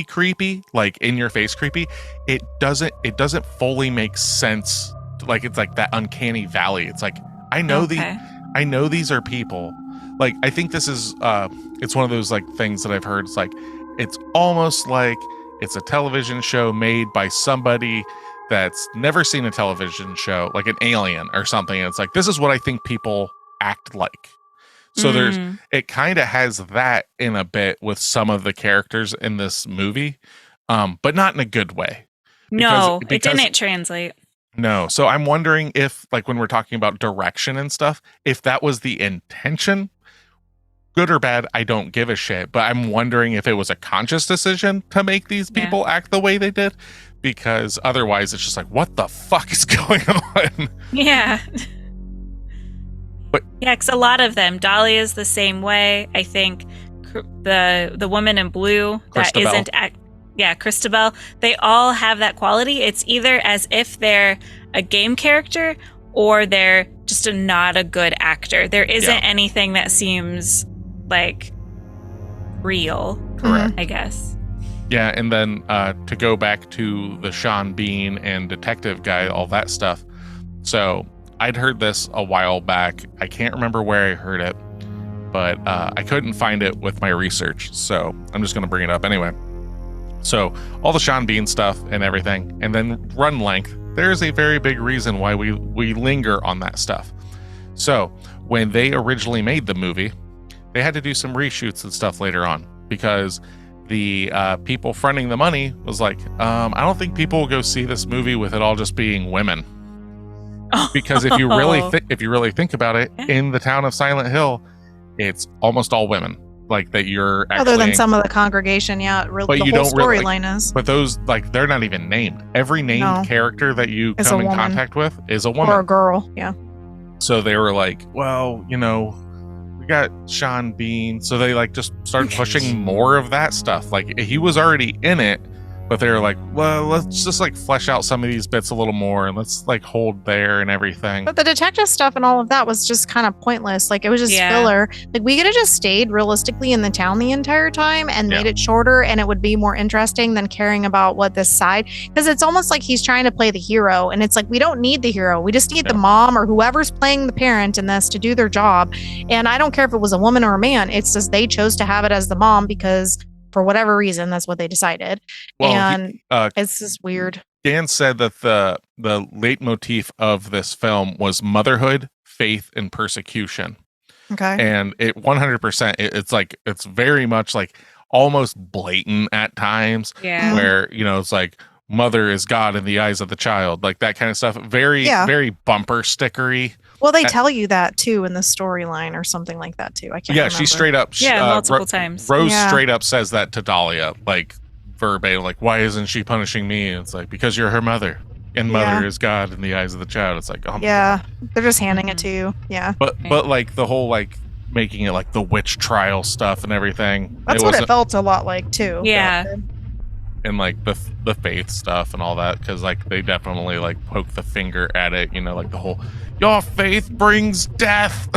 creepy, like in your face creepy. It doesn't fully make sense. It's like that uncanny valley. It's like I know these are people. I think this is it's one of those things that I've heard. It's it's almost like it's a television show made by somebody that's never seen a television show, like an alien or something. And it's this is what I think people act like. So it kind of has that in a bit with some of the characters in this movie, but not in a good way. Because it didn't translate. No. So I'm wondering if when we're talking about direction and stuff, if that was the intention. Good or bad, I don't give a shit. But I'm wondering if it was a conscious decision to make these people act the way they did, because otherwise it's just what the fuck is going on? Yeah. But because a lot of them, Dahlia is the same way. I think the woman in blue that Christabel. Christabel, they all have that quality. It's either as if they're a game character or they're just not a good actor. There isn't anything that seems real. Correct. I guess. Yeah, and then to go back to the Sean Bean and detective guy, all that stuff. So I'd heard this a while back. I can't remember where I heard it, but I couldn't find it with my research. So I'm just going to bring it up anyway. So all the Sean Bean stuff and everything, and then run length, there's a very big reason why we linger on that stuff. So when they originally made the movie, they had to do some reshoots and stuff later on because the people fronting the money was I don't think people will go see this movie with it all just being women. Because if you really think about it, in the town of Silent Hill, it's almost all women. That you're actually, other than some of the congregation, but the you whole don't really storyline is. But those they're not even named. Every named character that you Is come a in woman. contact with is a woman Or a girl, yeah. So they were well, we got Sean Bean. So they just started pushing more of that stuff. He was already in it, but they were well, let's just flesh out some of these bits a little more and let's hold there and everything. But the detective stuff and all of that was just kind of pointless. It was just filler. We could have just stayed realistically in the town the entire time and made it shorter, and it would be more interesting than caring about what this side, because it's almost like he's trying to play the hero, and it's we don't need the hero. We just need the mom or whoever's playing the parent in this to do their job. And I don't care if it was a woman or a man. It's just they chose to have it as the mom because for whatever reason, that's what they decided. Well, and it's just weird. Dan said that the leitmotif of this film was motherhood, faith, and persecution. Okay. And it 100%, it's very much almost blatant at times. Yeah. Where, it's mother is God in the eyes of the child, that kind of stuff. Very, very bumper stickery. Well, they tell you that too in the storyline or something like that too. I can't remember. She straight up. Multiple times. Rose straight up says that to Dahlia, verbatim, why isn't she punishing me? And it's because you're her mother, and mother is God in the eyes of the child. It's oh my God. They're just handing it to you. Yeah. But the whole making it the witch trial stuff and everything. That's what it felt a lot like too. Yeah. And the faith stuff and all that, because they definitely poke the finger at it, the whole your faith brings death,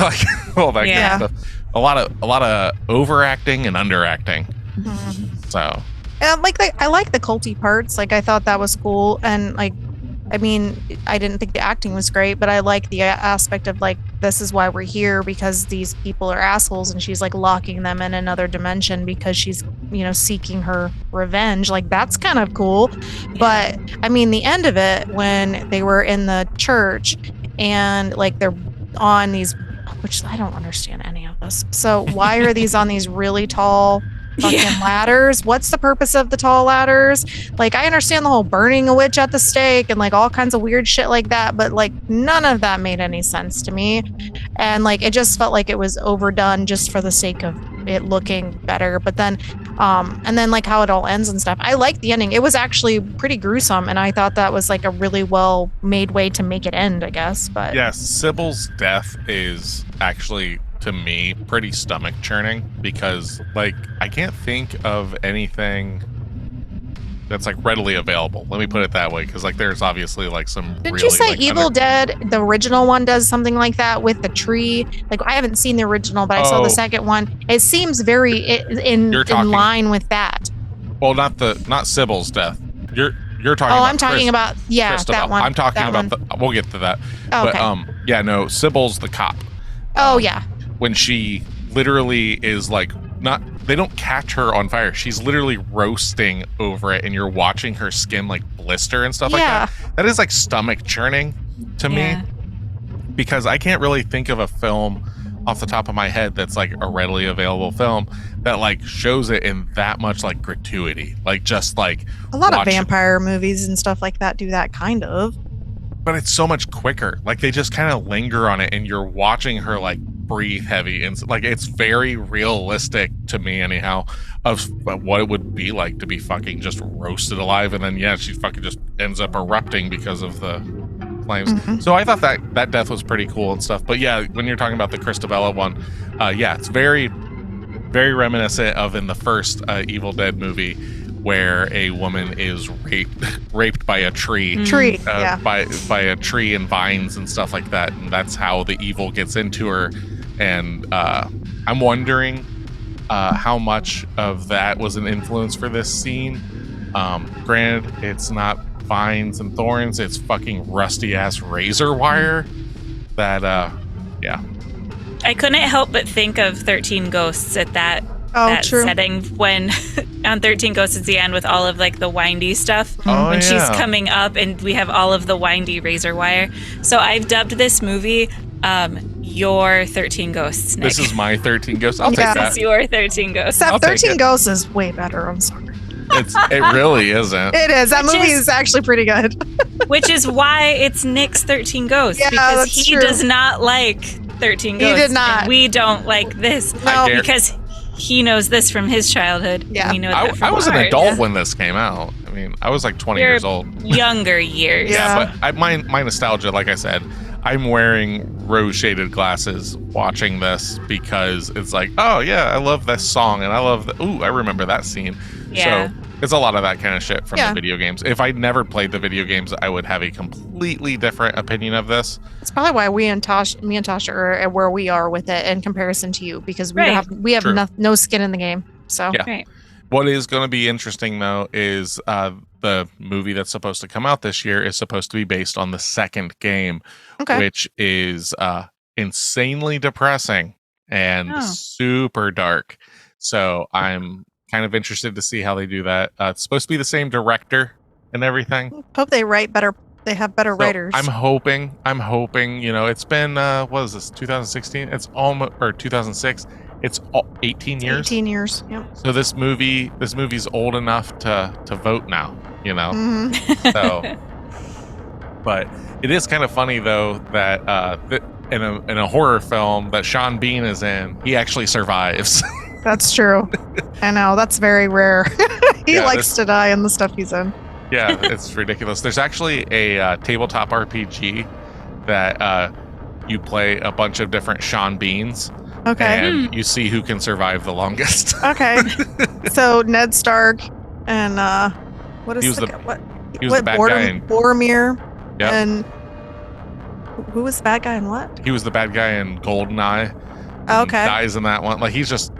all that kind of stuff. A lot of overacting and underacting. Mm-hmm. So and I like the culty parts. I thought that was cool, and I mean, I didn't think the acting was great, but I like the aspect of this is why we're here, because these people are assholes, and she's locking them in another dimension because she's seeking her revenge. That's kind of cool. But I mean, the end of it, when they were in the church and like they're on these, which I don't understand any of this. So why are these on these really tall fucking ladders? What's the purpose of the tall ladders? Like, I understand the whole burning a witch at the stake and like all kinds of weird shit like that, but like none of that made any sense to me. And like it just felt like it was overdone just for the sake of it looking better. But then and then like how it all ends and stuff. I liked the ending. It was actually pretty gruesome, and I thought that was like a really well made way to make it end, I guess. But yes, Sybil's death is actually, to me, pretty stomach churning, because like I can't think of anything that's like readily available. Let me put it that way, because like there's obviously like some. Didn't really, you say like, Evil Dead, the original one, does something like that with the tree? Like, I haven't seen the original, but I saw the second one. It seems very in line with that. Well, not Sybil's death. You're talking. Oh, I'm talking about Christabel. that one. I'm talking that about we'll get to that. Oh, okay. But yeah, no, Sybil's the cop. Oh yeah. When she literally is like they don't catch her on fire. She's literally roasting over it, and you're watching her skin like blister and stuff like that. That is like stomach churning to me, because I can't really think of a film off the top of my head that's like a readily available film that like shows it in that much like gratuity. Like just like a lot of vampire movies and stuff like that do that kind of. But it's so much quicker. Like they just kind of linger on it, and you're watching her like breathe heavy, and like it's very realistic to me anyhow of what it would be like to be fucking just roasted alive. And then she fucking just ends up erupting because of the flames. So I thought that death was pretty cool and stuff. But yeah, when you're talking about the Christabella one, it's very, very reminiscent of in the first Evil Dead movie, where a woman is raped by a tree, by a tree and vines and stuff like that, and that's how the evil gets into her. And I'm wondering how much of that was an influence for this scene. Granted, it's not vines and thorns; it's fucking rusty ass razor wire. That I couldn't help but think of 13 Ghosts at that. True. Setting when on 13 Ghosts at the end with all of like the windy stuff when she's coming up, and we have all of the windy razor wire. So I've dubbed this movie your 13 Ghosts, Nick. This is my 13 Ghosts. I'll take that. This is your 13 Ghosts. Except 13 Ghosts is way better. I'm sorry. It really isn't. It is. That movie is actually pretty good. Which is why it's Nick's 13 Ghosts, because he does not like 13 Ghosts. He did not. And we don't like this. No, because he knows this from his childhood. Yeah. We know that from I was ours. an adult when this came out. I mean, I was like 20 years old. Younger years. Yeah, but my nostalgia, like I said, I'm wearing rose-shaded glasses watching this because it's like, oh yeah, I love this song, and I love I remember that scene. Yeah. So it's a lot of that kind of shit from the video games. If I'd never played the video games, I would have a completely different opinion of this. It's probably why me and Tasha are where we are with it in comparison to you, because we have no skin in the game. So What is going to be interesting though is the movie that's supposed to come out this year is supposed to be based on the second game, which is insanely depressing and super dark. So I'm kind of interested to see how they do that. It's supposed to be the same director and everything. Hope they write better. They have better writers. I'm hoping. It's been what is this? 2016. It's almost, or 2006. It's 18 years. 18 years. Yep. So this movie's old enough to vote now. So, but it is kind of funny though that in a horror film that Sean Bean is in, he actually survives. That's true. I know. That's very rare. He likes to die in the stuff he's in. Yeah, it's ridiculous. There's actually a tabletop RPG that you play a bunch of different Sean Beans. Okay. And you see who can survive the longest. Okay. So Ned Stark and what is he was the bad guy in Boromir. Yep. And who was the bad guy in what? He was the bad guy in GoldenEye. Okay. Dies in that one. Like he's just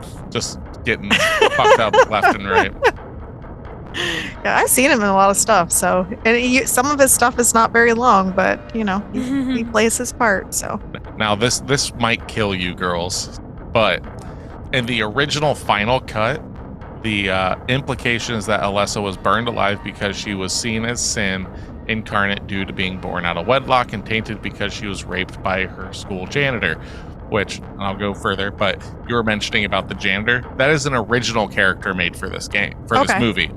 getting fucked up left and right. Yeah, I've seen him in a lot of stuff. So, and some of his stuff is not very long, but he plays his part. So now this might kill you girls, but in the original final cut, the implication is that Alessa was burned alive because she was seen as sin incarnate due to being born out of wedlock and tainted because she was raped by her school janitor. Which, I'll go further, but you were mentioning about the janitor. That is an original character made for this game, for this movie.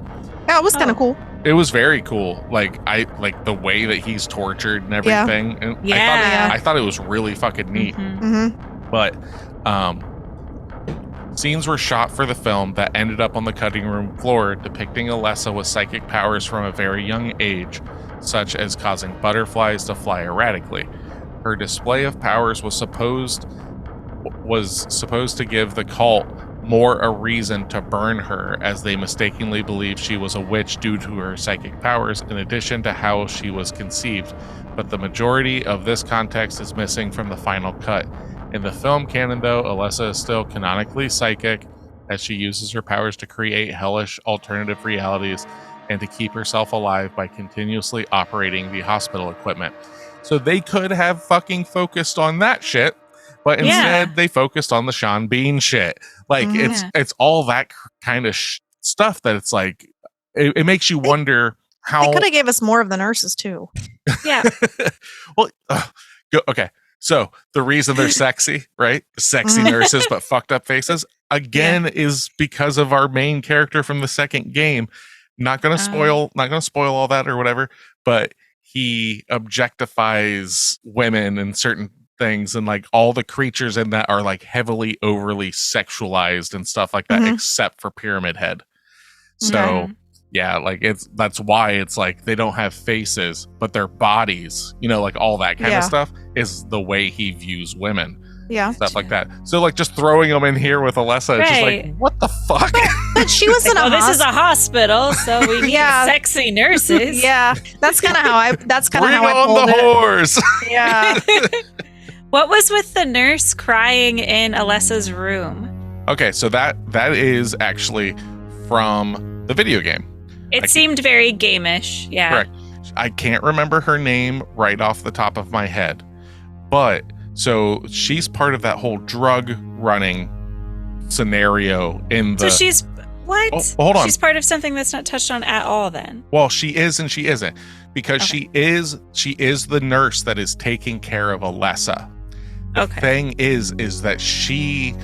Yeah, it was kind of cool. It was very cool. Like the way that he's tortured and everything. Yeah. And I thought it was really fucking neat. But scenes were shot for the film that ended up on the cutting room floor depicting Alessa with psychic powers from a very young age, such as causing butterflies to fly erratically. Her display of powers was supposed to give the cult more a reason to burn her, as they mistakenly believed she was a witch due to her psychic powers, in addition to how she was conceived. But the majority of this context is missing from the final cut. In the film canon, though, Alessa is still canonically psychic, as she uses her powers to create hellish alternative realities and to keep herself alive by continuously operating the hospital equipment. So they could have fucking focused on that shit, but instead they focused on the Sean Bean shit. Like it's all that kind of stuff that it's like it makes you wonder how they could have gave us more of the nurses too. Yeah. Well, okay. So the reason they're sexy, right? Sexy nurses but fucked up faces again is because of our main character from the second game. Not gonna spoil all that or whatever, but he objectifies women and certain things, and like all the creatures in that are like heavily overly sexualized and stuff like that, except for Pyramid Head. So yeah, like that's why it's like they don't have faces, but their bodies, like all that kind of stuff is the way he views women. Yeah. Stuff like that. So like just throwing them in here with Alessa, it's just like, what the fuck? But she was in a this is a hospital, so we need sexy nurses. Yeah. That's kind of how I pulled the horse. Yeah. What was with the nurse crying in Alessa's room? Okay, so that is actually from the video game. It seemed very game-ish. Yeah. Correct. I can't remember her name right off the top of my head, but so she's part of that whole drug running scenario in the. So she's what? Oh, hold on. She's part of something that's not touched on at all. Then. Well, she is and she isn't, because she is the nurse that is taking care of Alessa. The thing is that she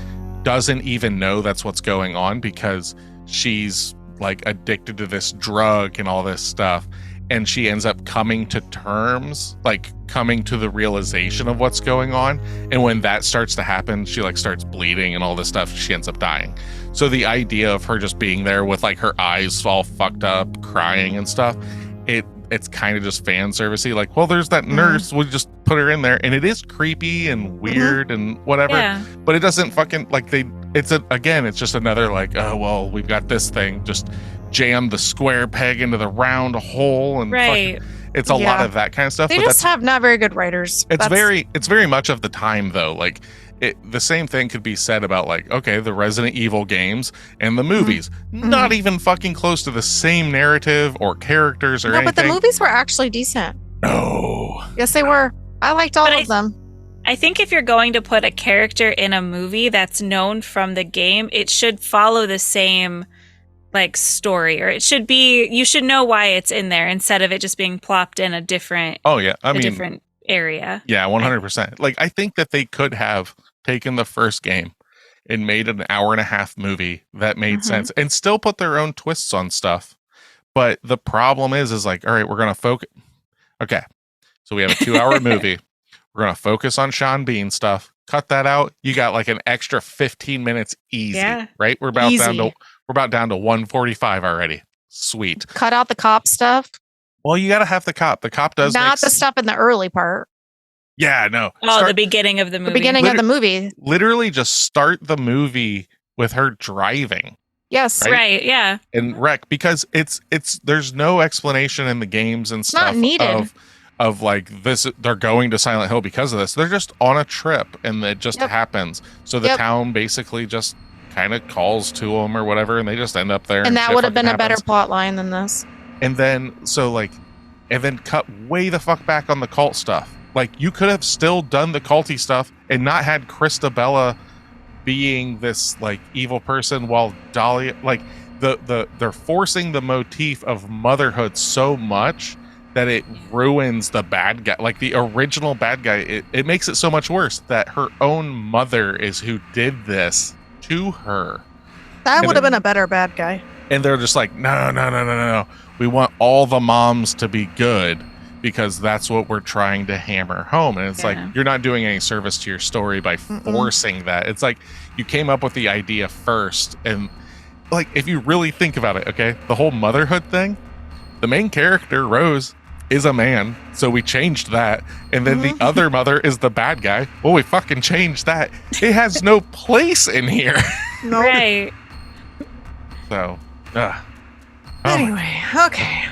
doesn't even know that's what's going on, because she's like addicted to this drug and all this stuff. And she ends up coming to terms, like coming to the realization of what's going on. And when that starts to happen, she like starts bleeding and all this stuff. She ends up dying. So the idea of her just being there with like her eyes all fucked up, crying and stuff, it's kind of just fan servicey. Like, well, there's that nurse. We'll just put her in there. And it is creepy and weird and whatever. Yeah. But it doesn't fucking like it's just another like, oh, well, we've got this thing. Just jam the square peg into the round hole and it's a lot of that kind of stuff. They just have not very good writers. It's very much of the time though. Like the same thing could be said about like, okay, the Resident Evil games and the movies, not even fucking close to the same narrative or characters or anything. But the movies were actually decent. No. Yes, they were. I liked all of them. I think if you're going to put a character in a movie that's known from the game, it should follow the same like story, or it should be, you should know why it's in there instead of it just being plopped in a different different area. Yeah, 100%. Like I think that they could have taken the first game and made an hour-and-a-half movie that made sense and still put their own twists on stuff. But the problem is like, all right, we're going to focus. Okay. So we have a 2-hour movie. We're going to focus on Sean Bean stuff. Cut that out. You got like an extra 15 minutes easy, right? We're about down to 145 already. Sweet. Cut out the cop stuff. Well, you got to have the cop. The cop does not the stuff in the early part. Yeah, no. The beginning of the movie. The beginning of the movie. Literally just start the movie with her driving. Yes. Right, yeah. And wreck, because it's there's no explanation in the games and stuff not needed. Of like this, they're going to Silent Hill because of this. They're just on a trip and it just happens. So the town basically just kind of calls to them or whatever, and they just end up there. And that would have been a better plot line than this. And then cut way the fuck back on the cult stuff. Like you could have still done the culty stuff and not had Christabella being this like evil person, while Dahlia, like they're forcing the motif of motherhood so much that it ruins the bad guy. Like the original bad guy, it makes it so much worse that her own mother is who did this to her. That would have been a better bad guy. And they're just like, no. We want all the moms to be good because that's what we're trying to hammer home. And it's like, you're not doing any service to your story by forcing that. It's like you came up with the idea first. And like, if you really think about it, okay, the whole motherhood thing, the main character, Rose, is a man. So we changed that. And then the other mother is the bad guy. Well, we fucking changed that. It has no place in here. No. Right. So, Anyway, okay.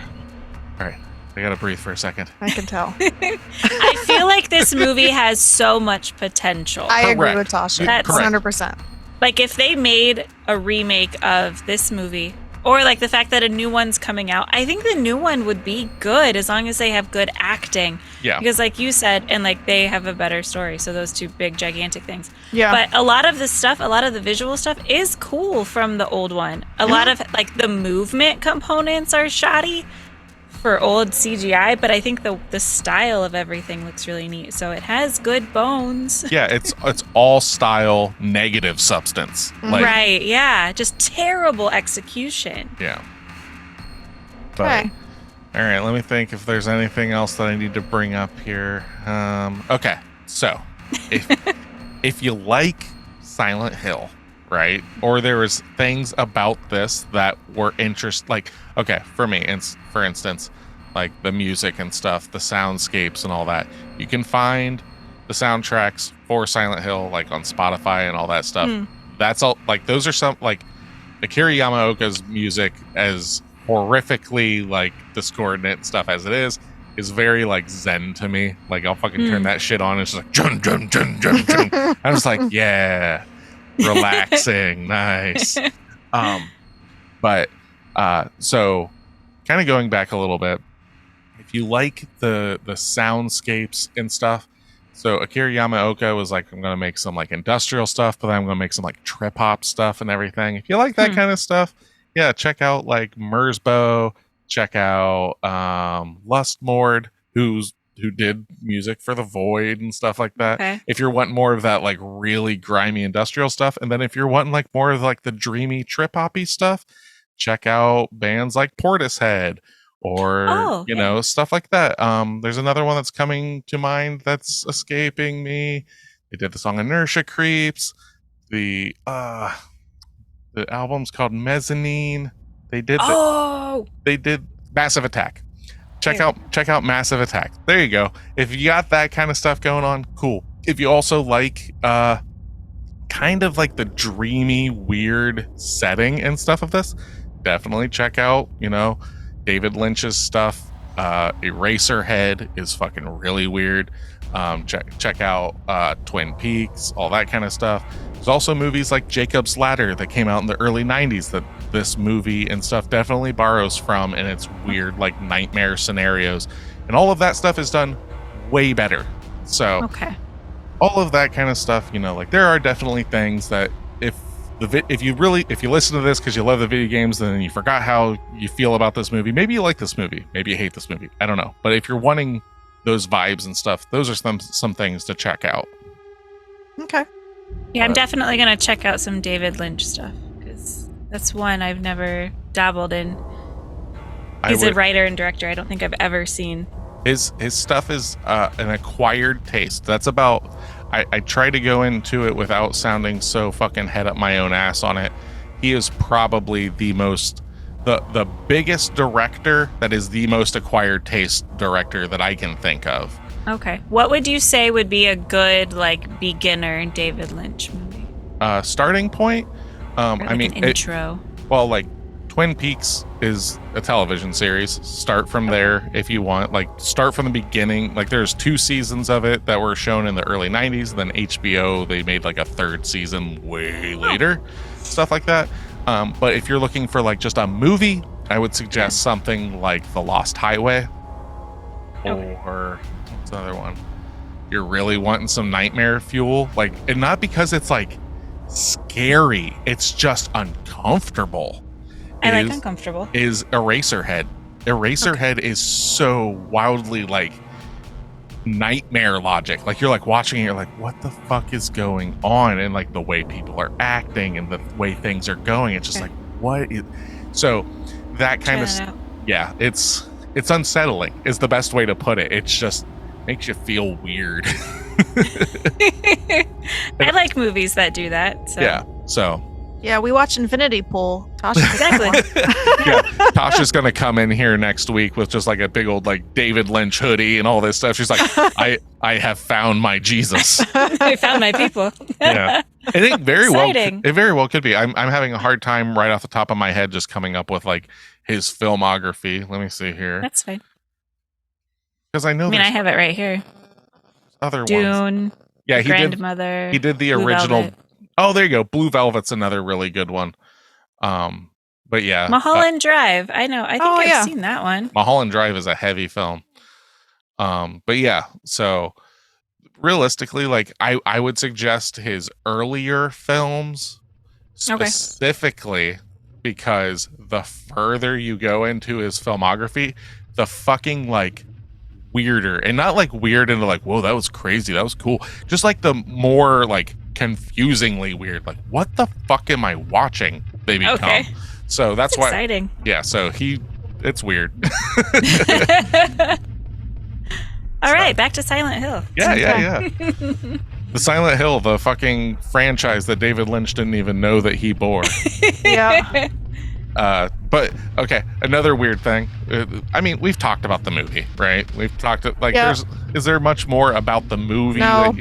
All right. I gotta breathe for a second. I can tell. I feel like this movie has so much potential. I agree with Tasha. That's 100%. Like if they made a remake of this movie, or like the fact that a new one's coming out, I think the new one would be good as long as they have good acting. Yeah. Because like you said, and like they have a better story. So those two big gigantic things. Yeah. But a lot of the stuff, a lot of the visual stuff is cool from the old one. A lot of like the movement components are shoddy for old CGI, but I think the style of everything looks really neat. So it has good bones. Yeah, it's all style, negative substance. Like, Right, yeah. Just terrible execution. Yeah. But, Okay. all right, let me think if there's anything else that I need to bring up here. Okay, so if you like Silent Hill, right, or there was things about this that were like, okay, for me, for instance, like the music and stuff, the soundscapes and all that, you can find the soundtracks for Silent Hill like on Spotify and all that stuff. That's all, like those are some, like Akira Yamaoka's music, as horrifically like discordant stuff as it is very like zen to me. Like I'll fucking turn that shit on and it's just like jun jun jun jun jun. I'm just like, yeah, relaxing, nice. But so kind of going back a little bit, if you like the soundscapes and stuff, so Akira Yamaoka was like, I'm gonna make some like industrial stuff, but then I'm gonna make some like trip hop stuff and everything. If you like that kind of stuff, yeah, check out like Merzbow, check out Lustmord, who did music for The Void and stuff like that. Okay. If you're wanting more of that like really grimy industrial stuff, and then if you're wanting like more of like the dreamy trip hoppy stuff, check out bands like Portishead or you know, stuff like that. There's another one that's coming to mind that's escaping me. They did the song Inertia Creeps. The album's called Mezzanine. They did Massive Attack. Check out Massive Attack. There you go. If you got that kind of stuff going on, cool. If you also like kind of like the dreamy, weird setting and stuff of this, definitely check out, you know, David Lynch's stuff. Eraserhead is fucking really weird. Check out Twin Peaks, all that kind of stuff. There's also movies like Jacob's Ladder that came out in the early 90s that this movie and stuff definitely borrows from, and it's weird like nightmare scenarios, and all of that stuff is done way better. So all of that kind of stuff, you know, like there are definitely things that if you listen to this because you love the video games, then you forgot how you feel about this movie. Maybe you like this movie, maybe you hate this movie, I don't know. But if you're wanting those vibes and stuff, those are some things to check out. Okay. Yeah, I'm definitely gonna check out some David Lynch stuff because that's one I've never dabbled in. He's a writer and director. I don't think I've ever seen. His stuff is an acquired taste. That's about. I try to go into it without sounding so fucking head up my own ass on it. He is probably the biggest director that is the most acquired taste director that I can think of. Okay. What would you say would be a good like beginner David Lynch movie? Starting point? Like I mean, an intro. Like Twin Peaks is a television series. Start from there if you want. Like start from the beginning. Like there's 2 seasons of it that were shown in the early 90s. Then HBO, they made like a 3rd season way later. Stuff like that. But if you're looking for like just a movie, I would suggest something like The Lost Highway. Or what's another one? You're really wanting some nightmare fuel. Like, and not because it's like scary. It's just uncomfortable. I like uncomfortable. Is Eraserhead. Eraserhead is so wildly like nightmare logic. Like you're like watching it, you're like, what the fuck is going on? And like the way people are acting and the way things are going, it's just like, what is... So that kind of, yeah, it's unsettling is the best way to put it. It's just makes you feel weird. I like movies that do that. So. Yeah. So. Yeah, we watch Infinity Pool. Tasha, exactly. Yeah, Tasha's gonna come in here next week with just like a big old like David Lynch hoodie and all this stuff. She's like, I have found my Jesus. I found my people. Yeah, I think very Exciting. well. It very well could be. I'm having a hard time right off the top of my head just coming up with like his filmography. Let me see here. That's fine. Because I know. I have it right here. Other Dune. ones. Yeah, Grandmother. He did the Blue original. Velvet. Oh, there you go. Blue Velvet's another really good one. But yeah, Mulholland Drive. I know. I think I've seen that one. Mulholland Drive is a heavy film. But yeah, so realistically, like I would suggest his earlier films specifically because the further you go into his filmography, the fucking like weirder, and not like weird into like, whoa, that was crazy, that was cool. Just like the more like confusingly weird, like what the fuck am I watching? They become. Okay. So that's why. Exciting. Yeah. So it's weird. All right, back to Silent Hill. Yeah. The Silent Hill, the fucking franchise that David Lynch didn't even know that he bore. Yeah. But okay, another weird thing. I mean, we've talked about the movie, right? We've talked like is there much more about the movie? No.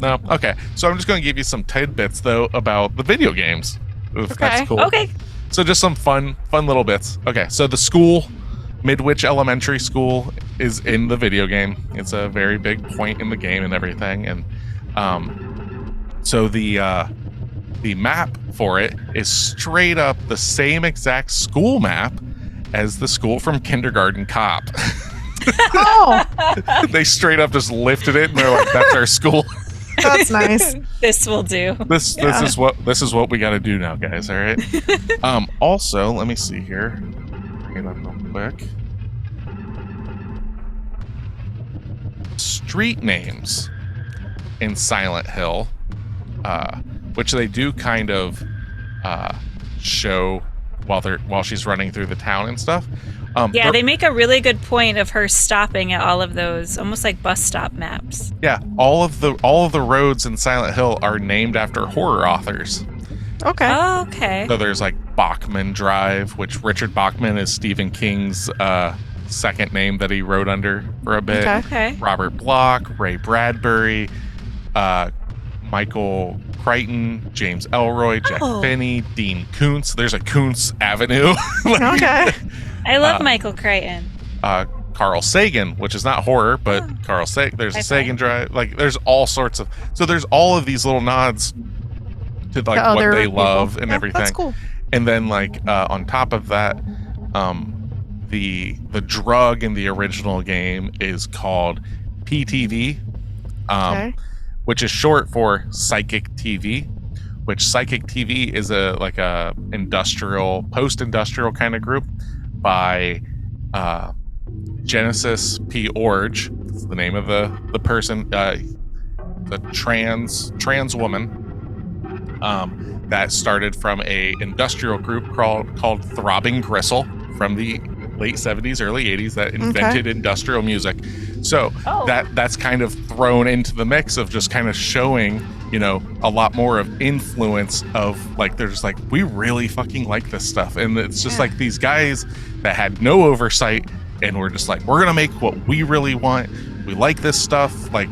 No. Okay. So I'm just going to give you some tidbits though about the video games. If that's cool. Okay. So just some fun little bits. Okay. So the school, Midwich Elementary School, is in the video game. It's a very big point in the game and everything. And so the map for it is straight up the same exact school map as the school from Kindergarten Cop. Oh, They straight up just lifted it and they're like, that's our school. that's nice. This will do. This is what we got to do now, guys. All right. Also, let me see here. Bring it up real quick. Street names in Silent Hill, which they do kind of show while she's running through the town and stuff. They make a really good point of her stopping at all of those, almost like bus stop maps. Yeah, all of the roads in Silent Hill are named after horror authors. Okay. Oh, okay. So there's like Bachman Drive, which Richard Bachman is Stephen King's second name that he wrote under for a bit. Okay. Robert Bloch, Ray Bradbury, Michael Crichton, James Elroy, Jack Finney, Dean Koontz. There's a Koontz Avenue. Okay. I love Michael Crichton. Carl Sagan, which is not horror, but Carl Sagan. There's a Sagan Drive. Like, there's all sorts of. So there's all of these little nods to like what they love and everything. That's cool. And then like on top of that, the drug in the original game is called PTV, which is short for psychic TV. Which psychic TV is a post-industrial kind of group by Genesis P. Orge. That's the name of the person, the trans woman that started from a industrial group called Throbbing Gristle from the late 70s, early 80s that invented industrial music. So that's kind of thrown into the mix of just kind of showing, a lot more of influence of like, they're just like, we really fucking like this stuff. And it's just like these guys that had no oversight and we're just like, we're going to make what we really want. We like this stuff. Like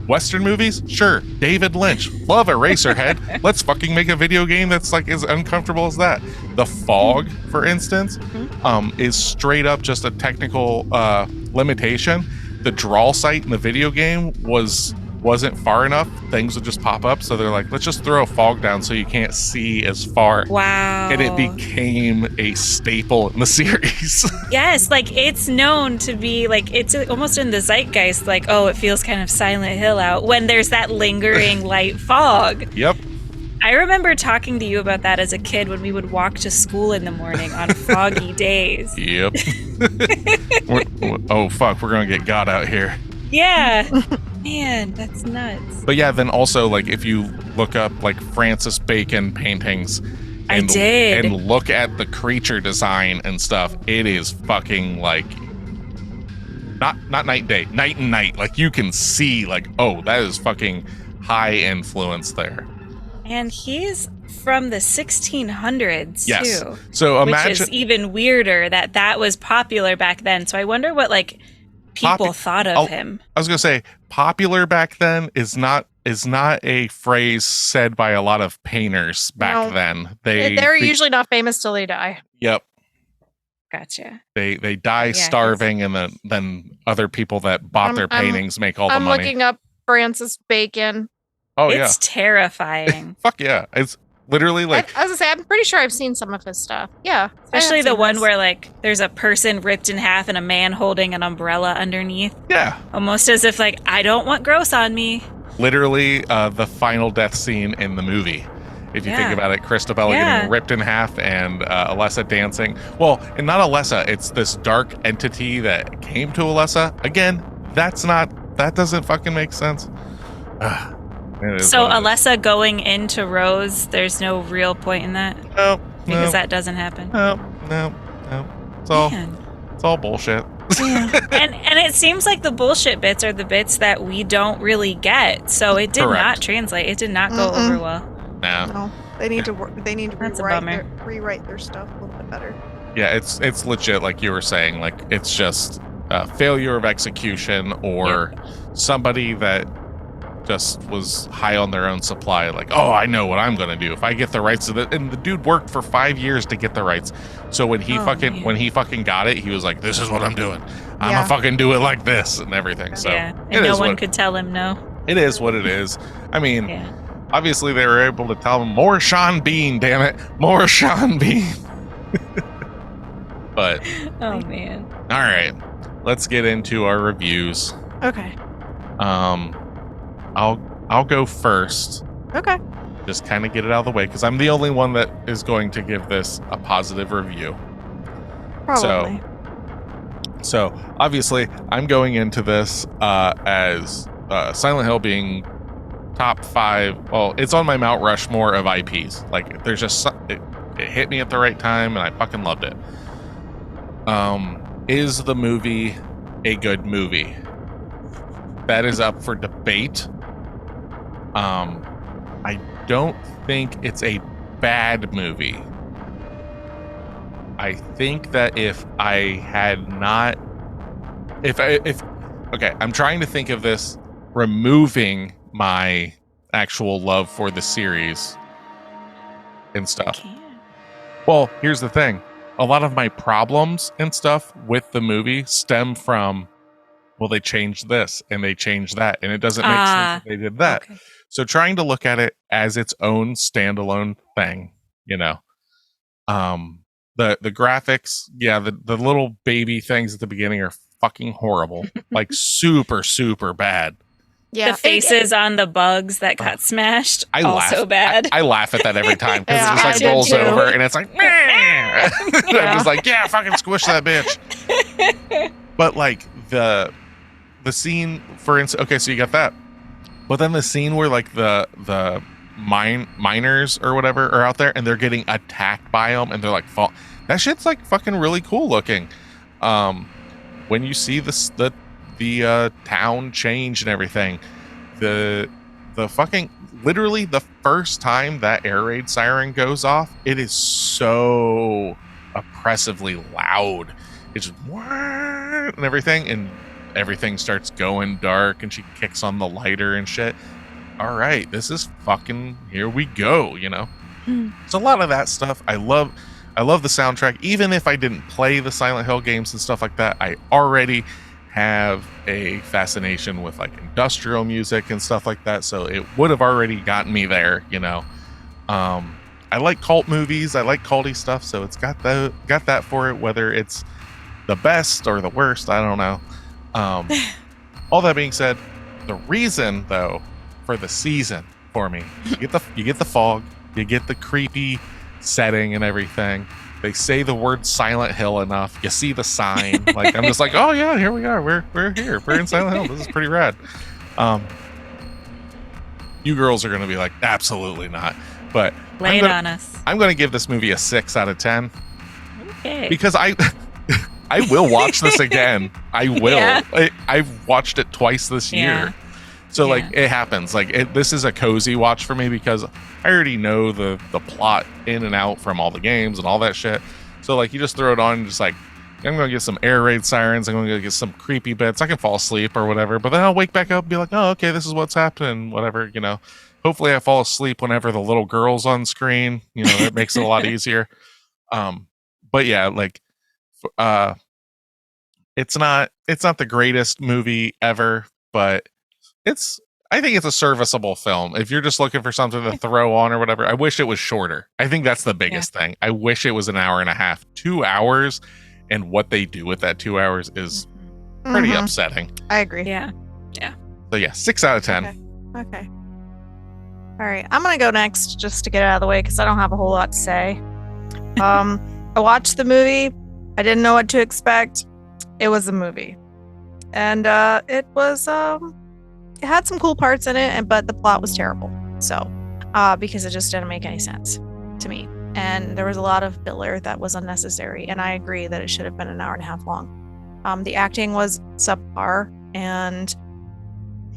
Western movies. Sure. David Lynch. Love Eraserhead. Let's fucking make a video game that's like as uncomfortable as that. The Fog, for instance, is straight up just a technical limitation. The draw site in the video game wasn't far enough. Things would just pop up, so they're like, let's just throw a fog down so you can't see as far. Wow. And it became a staple in the series. Yes, like it's known to be like, it's almost in the zeitgeist, like, oh, it feels kind of Silent Hill out when there's that lingering light fog. Yep. I I remember talking to you about that as a kid when we would walk to school in the morning on foggy days. Yep. Oh, fuck. We're going to get God out here. Yeah. Man, that's nuts. But yeah, then also, like, if you look up, like, Francis Bacon paintings I did. and look at the creature design and stuff, it is fucking, like, not night and day, night and night. Like, you can see, like, oh, that is fucking high influence there. And he's from the 1600s, Yes. too. So imagine, which is even weirder that was popular back then. So I wonder what, like, people thought of him. I was gonna say popular back then is not a phrase said by a lot of painters back then. They're usually not famous till they die. Yep. Gotcha. They die starving, and then other people that bought their paintings make all the money. I'm looking up Francis Bacon. Oh, it's terrifying. Fuck yeah. It's literally like... I was gonna say, I'm pretty sure I've seen some of his stuff. Yeah. Especially the one where, like, there's a person ripped in half and a man holding an umbrella underneath. Yeah. Almost as if, like, I don't want gross on me. Literally the final death scene in the movie. If you think about it, Christabella getting ripped in half and Alessa dancing. Well, and not Alessa. It's this dark entity that came to Alessa. Again, that doesn't fucking make sense. So Alessa going into Rose, there's no real point in that? No. Because that doesn't happen? No. It's all bullshit. and it seems like the bullshit bits are the bits that we don't really get. So it did not translate. It did not go over well. No. They need to work. They need to That's rewrite their stuff a little bit better. Yeah, it's legit, like you were saying. Like, it's just failure of execution, or somebody that just was high on their own supply. Like, oh, I know what I'm gonna do if I get the rights to that. And the dude worked for 5 years to get the rights. So when he fucking got it, he was like, "This is what I'm doing. I'm gonna fucking do it like this and everything." So and no one could tell him no. It is what it is. I mean, obviously they were able to tell him more Sean Bean. Damn it, more Sean Bean. But oh man. All right, let's get into our reviews. Okay. I'll go first. Okay. Just kind of get it out of the way, because I'm the only one that is going to give this a positive review. Probably. So obviously, I'm going into this as Silent Hill being top 5. Well, it's on my Mount Rushmore of IPs. Like, there's just it hit me at the right time, and I fucking loved it. Is the movie a good movie? That is up for debate. I don't think it's a bad movie. I think that if I had not, okay, I'm trying to think of this removing my actual love for the series and stuff. Well, here's the thing. A lot of my problems and stuff with the movie stem from, well, they changed this and they changed that, and it doesn't make sense that they did that. Okay. So trying to look at it as its own standalone thing, you know. The graphics, the little baby things at the beginning are fucking horrible. Like, super, super bad. Yeah, the faces on the bugs that got smashed, also bad. I laugh at that every time, because it just like rolls over and it's like, I'm just like, yeah, fucking squish that bitch. But like the scene, for instance, okay, so you got that, but then the scene where like the miners or whatever are out there and they're getting attacked by them and they're like fall. That shit's like fucking really cool looking. When you see the town change and everything, the fucking literally the first time that air raid siren goes off, it is so oppressively loud. It's just and everything, and everything starts going dark, and she kicks on the lighter and shit. All right, this is fucking, here we go, you know. It's a lot of that stuff. I love the soundtrack. Even if I didn't play the Silent Hill games and stuff like that, I already have a fascination with like industrial music and stuff like that, so it would have already gotten me there, you know. I like cult movies, I like culty stuff, so it's got that for it. Whether it's the best or the worst, I don't know. All that being said, the reason though for the season for me, you get the fog, You get the creepy setting and everything. They say the word Silent Hill enough. You see the sign. Like, I'm just like, oh yeah, here we are. We're here. We're in Silent Hill. This is pretty rad. You girls are going to be like, absolutely not. But lay it on us. I'm going to give this movie a 6 out of 10. Okay. Because I will watch this again. I will. Yeah. I've watched it twice this year. So like it happens. Like this is a cozy watch for me because I already know the plot in and out from all the games and all that shit. So like you just throw it on and just like, I'm going to get some air raid sirens. I'm going to get some creepy bits. I can fall asleep or whatever, but then I'll wake back up and be like, oh, okay, this is what's happening. Whatever, you know, hopefully I fall asleep whenever the little girl's on screen, you know, it makes it a lot easier. But yeah, like, it's not the greatest movie ever, but I think it's a serviceable film. If you're just looking for something to throw on or whatever, I wish it was shorter. I think that's the biggest thing. I wish it was an hour and a half. 2 hours, and what they do with that 2 hours is pretty upsetting. I agree. Yeah. So yeah, 6 out of 10. Okay. All right, I'm gonna go next just to get it out of the way because I don't have a whole lot to say. I watched the movie. I didn't know what to expect. It was a movie, and it was it had some cool parts in it, but the plot was terrible. So, because it just didn't make any sense to me, and there was a lot of filler that was unnecessary. And I agree that it should have been an hour and a half long. The acting was subpar, and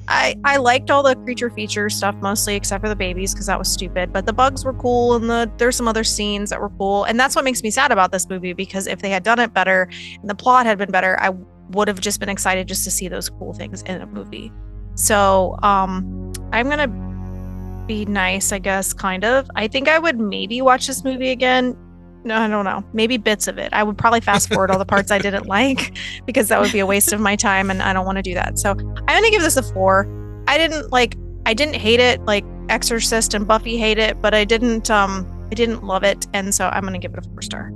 I liked all the creature feature stuff mostly, except for the babies because that was stupid. But the bugs were cool, and there's some other scenes that were cool, and that's what makes me sad about this movie. Because if they had done it better and the plot had been better, I would have just been excited just to see those cool things in a movie. So I'm gonna be nice, I guess, kind of. I think I would maybe watch this movie again. No, I don't know. Maybe bits of it. I would probably fast forward all the parts I didn't like because that would be a waste of my time, and I don't want to do that. So I'm gonna give this a 4. I didn't hate it like Exorcist and Buffy hate it, but I didn't love it, and so I'm gonna give it a 4-star.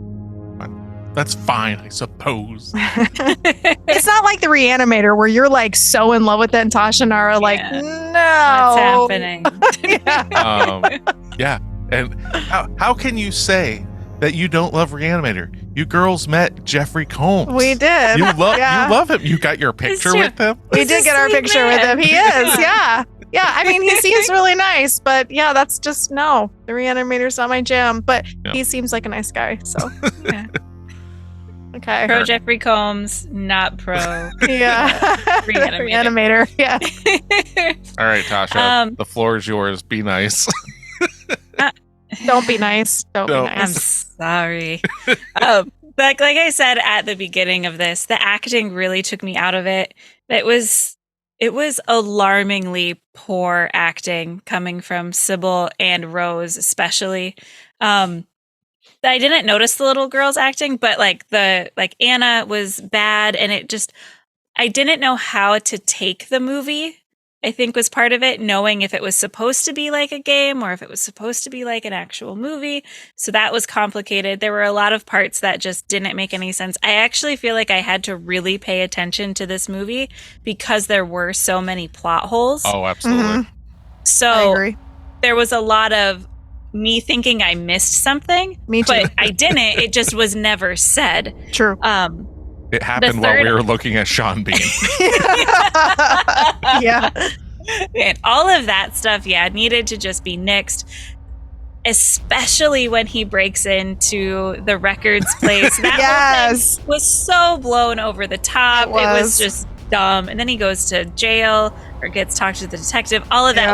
That's fine, I suppose. It's not like the Reanimator where you're like so in love with it, and Tasha and I are like, no, what's happening? Yeah. And how can you say that you don't love Reanimator? You girls met Jeffrey Combs. We did. You love him. You got your picture with him. We did get our picture with him. He is, yeah. I mean, he seems really nice, but yeah, that's just no. The Reanimator's not my jam, but he seems like a nice guy. So yeah. Okay. Pro Jeffrey Combs, not pro. Reanimator. Yeah. All right, Tasha. The floor is yours. Be nice. Don't be nice. Don't be nice. I'm sorry. Like I said at the beginning of this, the acting really took me out of it. It was alarmingly poor acting coming from Sybil and Rose, especially. I didn't notice the little girls acting, but like Anna was bad, and I didn't know how to take the movie. I think was part of it, knowing if it was supposed to be like a game or if it was supposed to be like an actual movie. So that was complicated. There were a lot of parts that just didn't make any sense. I actually feel like I had to really pay attention to this movie because there were so many plot holes. Oh, absolutely. So I agree. There was a lot of me thinking I missed something. Me too. But I didn't. It just was never said. True. It happened while we were looking at Sean Bean. Yeah. And all of that stuff, needed to just be nixed. Especially when he breaks into the records place. That whole thing was so blown over the top. It was just dumb. And then he goes to jail or gets talked to the detective. All of that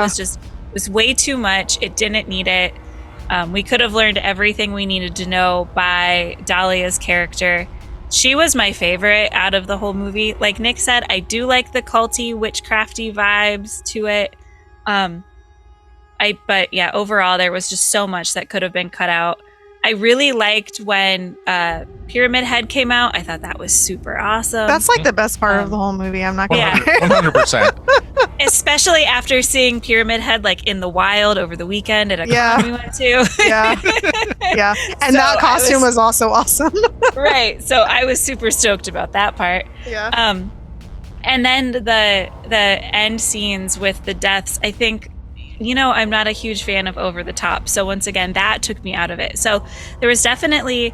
was way too much. It didn't need it. We could have learned everything we needed to know by Dahlia's character. She was my favorite out of the whole movie. Like Nick said, I do like the culty, witchcrafty vibes to it. But overall, there was just so much that could have been cut out. I really liked when Pyramid Head came out. I thought that was super awesome. That's like the best part of the whole movie. I'm not gonna lie. 100%. Especially after seeing Pyramid Head like in the wild over the weekend at a con we went to. Yeah. And that costume was also awesome. Right. So I was super stoked about that part. Yeah. And then the end scenes with the deaths, I think I'm not a huge fan of over the top. So once again, that took me out of it. So there was definitely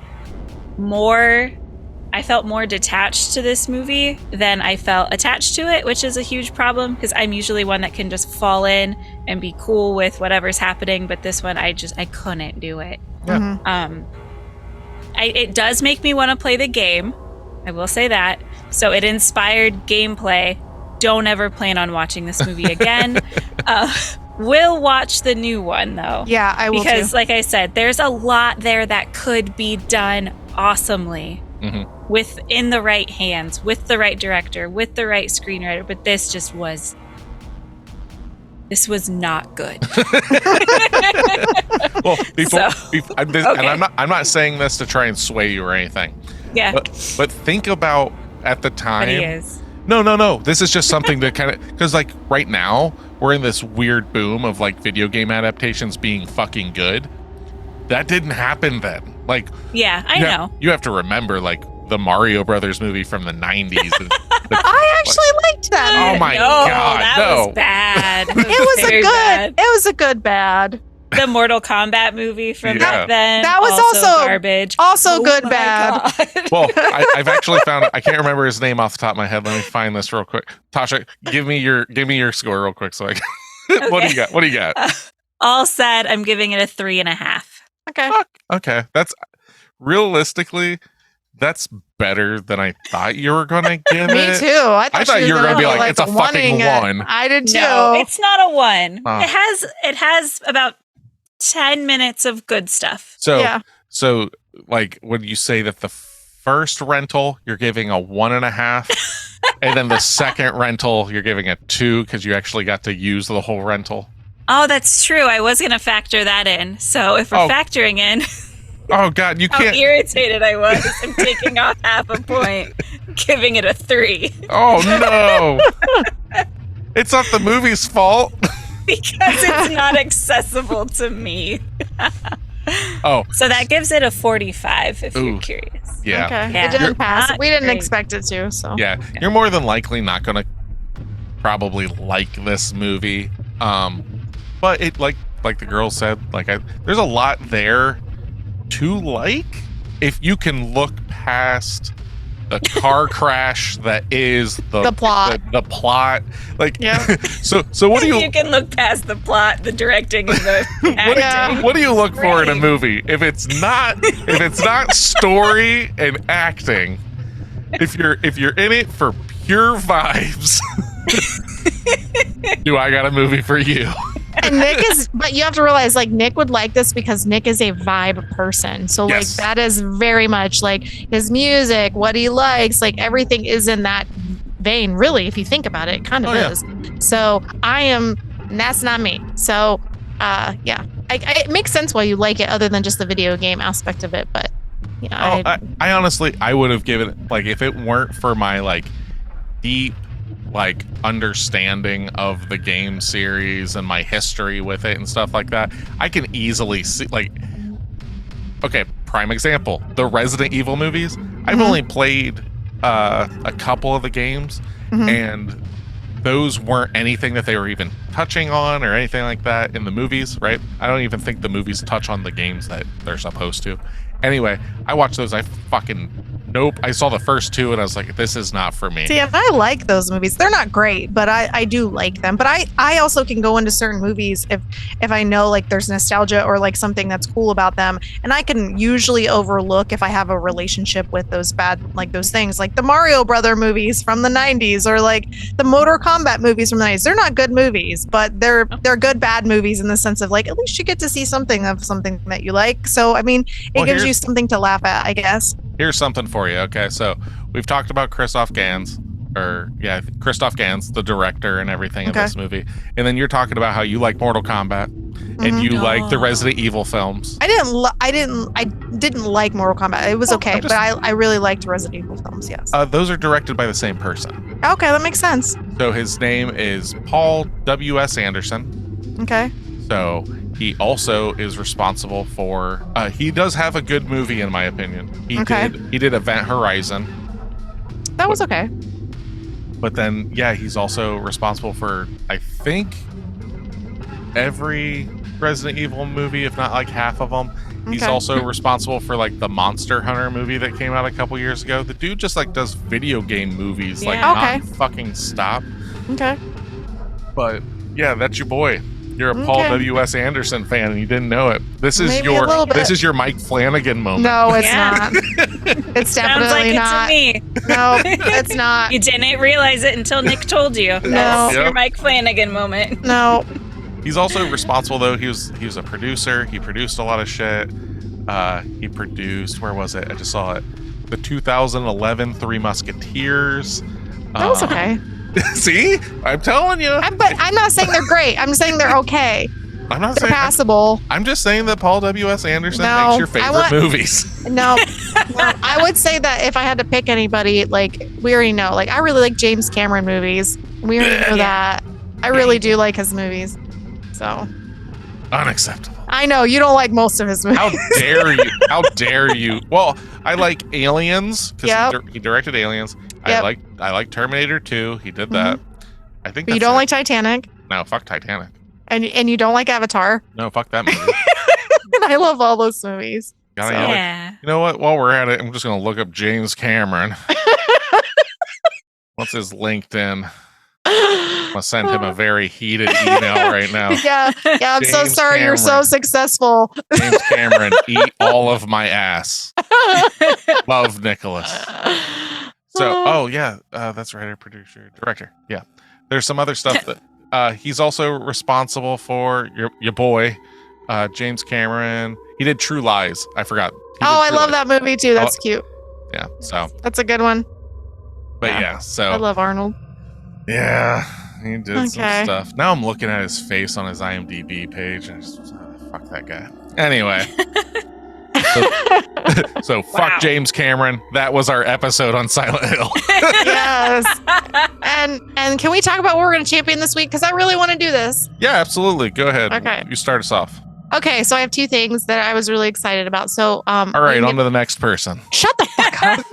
I felt more detached to this movie than I felt attached to it, which is a huge problem because I'm usually one that can just fall in and be cool with whatever's happening. But this one, I couldn't do it. Yeah. It does make me want to play the game. I will say that. So it inspired gameplay. Don't ever plan on watching this movie again. We'll watch the new one though. Yeah, I will because, too. like I said, there's a lot there that could be done awesomely within the right hands, with the right director, with the right screenwriter. But this was not good. Well, Okay. and I'm not saying this to try and sway you or anything. Yeah. But think about at the time. But he is. No. This is just something to kind of, because like right now we're in this weird boom of like video game adaptations being fucking good. That didn't happen then. Like, yeah, I know. You have to remember like the Mario Brothers movie from the 90s. I actually liked that. Oh my no, God, that no. was bad. It was very a good. bad. It was a good bad. The Mortal Kombat movie from Yeah. back then. That was also garbage. Also Oh good my bad. God. Well, I've actually found it. I can't remember his name off the top of my head. Let me find this real quick. Tasha, give me your score real quick so I can. What do you got? What do you got? All said, I'm giving it a 3.5. Okay. Okay, that's realistically, that's better than I thought you were gonna give Me it. too. I thought you were gonna be like, it's a wanting fucking it. one. I did too. No, it's not a 1. Oh. It has about 10 minutes of good stuff. So Yeah. so like when you say that the first rental you're giving a 1.5, and then the second rental you're giving a 2 because you actually got to use the whole rental. Oh, that's true. I was going to factor that in. So if we're factoring in Oh God, you how can't. irritated I was, I'm taking off half a point, giving it a 3. Oh no, it's not the movie's fault. Because it's not accessible to me. Oh, So that gives it a 45 if Ooh. you're curious. yeah. Okay. Yeah. It didn't pass. Not We didn't great. expect it to. So. Yeah, you're more than likely not gonna probably like this movie. But it like the girl said, there's a lot there to like if you can look past the car crash that is the plot. The plot. Like, Yeah. so what do You can look past the plot, the directing, and the acting. what do you look for in a Great. movie if it's not story and acting? If you're in it for pure vibes, do I got a movie for you? And but you have to realize, like, Nick would like this because Nick is a vibe person. So, like, Yes. that is very much like his music, what he likes, like, everything is in that vein, really, if you think about it, it kind of is. So, that's not me. So, yeah, it makes sense why you like it other than just the video game aspect of it. But, yeah, I honestly, I would have given it, like, if it weren't for my, like, deep, like, understanding of the game series and my history with it and stuff like that, I can easily see, like, okay, prime example, the Resident Evil movies. I've only played a couple of the games, and those weren't anything that they were even touching on or anything like that in the movies, right? I don't even think the movies touch on the games that they're supposed to. Anyway, I watched those. Nope. I saw the first 2 and I was like, this is not for me. See, and I like those movies. They're not great, but I do like them. But I also can go into certain movies if I know, like, there's nostalgia or, like, something that's cool about them. And I can usually overlook if I have a relationship with those those things, like the Mario Brother movies from the 90s or, like, the Mortal Kombat movies from the 90s. They're not good movies, but they're good bad movies in the sense of, like, at least you get to see something that you like. So, I mean, it gives you something to laugh at, I guess. Here's something for you. Okay, so we've talked about Christoph Gans, the director and everything in this movie, and then you're talking about how you like Mortal Kombat and you like the Resident Evil films. I didn't like Mortal Kombat. It was okay, but I really liked Resident Evil films. Yes. Those are directed by the same person. Okay, that makes sense. So his name is Paul W.S. Anderson. Okay. So he also is responsible for. He does have a good movie, in my opinion. He did Event Horizon. That was okay. But then, yeah, he's also responsible for, I think, every Resident Evil movie, if not like half of them. He's Okay. also responsible for like the Monster Hunter movie that came out a couple years ago. The dude just like does video game movies, like Yeah. Okay. not fucking stop. Okay. But yeah, that's your boy. You're a Paul Okay. W.S. Anderson fan, and you didn't know it. This is Maybe a little bit. this is your Mike Flanagan moment. No, it's Yeah. not. It's Sounds definitely like not. it to me. No, it's not. You didn't realize it until Nick told you. No. That's your Yep. Mike Flanagan moment. No. He's also responsible though. He was a producer. He produced a lot of shit. He produced, where was it? I just saw it. The 2011 Three Musketeers. That was okay. See, I'm telling you. But I'm not saying they're great. I'm saying they're okay. I'm not They're saying. passable. I'm just saying that Paul W.S. Anderson No, makes your I favorite want- movies. No, I would say that if I had to pick anybody, like we already know, like I really like James Cameron movies. We already know Yeah. that. I really do like his movies. So Unacceptable. I know you don't like most of his movies. How dare you? How dare you? Well, I like Aliens because Yep. he directed Aliens. Yep. I like Terminator 2. He did that. I think But you that's don't it. like Titanic, No, fuck Titanic. and you don't like Avatar, No, fuck that movie. and I love all those movies. Gotta So- yell. Yeah. You know what? While we're at it, I'm just gonna look up James Cameron. What's his LinkedIn? I'm gonna send him a very heated email right now. Yeah, I'm so James sorry you're so Cameron. successful. James Cameron, eat all of my ass. Love Nicholas. So, oh yeah, that's writer, producer, director. Yeah, there's some other stuff that he's also responsible for. Your boy, James Cameron. He did True Lies. I forgot. Oh, I love that movie too. That's cute. Yeah. So, That's a good one. but Yeah. yeah. So I love Arnold. yeah, he did Okay. some stuff. Now I'm looking at his face on his IMDb page, and just, fuck that guy. Anyway. So fuck Wow. James Cameron. That was our episode on Silent Hill. Yes. And can we talk about what we're going to champion this week? Because I really want to do this. Yeah, absolutely. Go ahead. Okay. You start us off. Okay, so I have two things that I was really excited about. So, All right, on to the next person. shut the fuck up.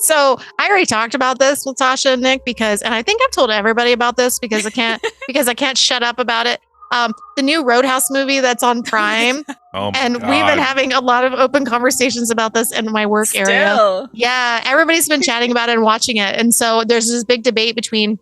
So I already talked about this with Tasha and Nick and I think I've told everybody about this because I can't shut up about it. The new Roadhouse movie that's on Prime, Oh, my and God. we've been having a lot of open conversations about this in my work area. Still. Yeah, everybody's been chatting about it and watching it. And so there's this big debate between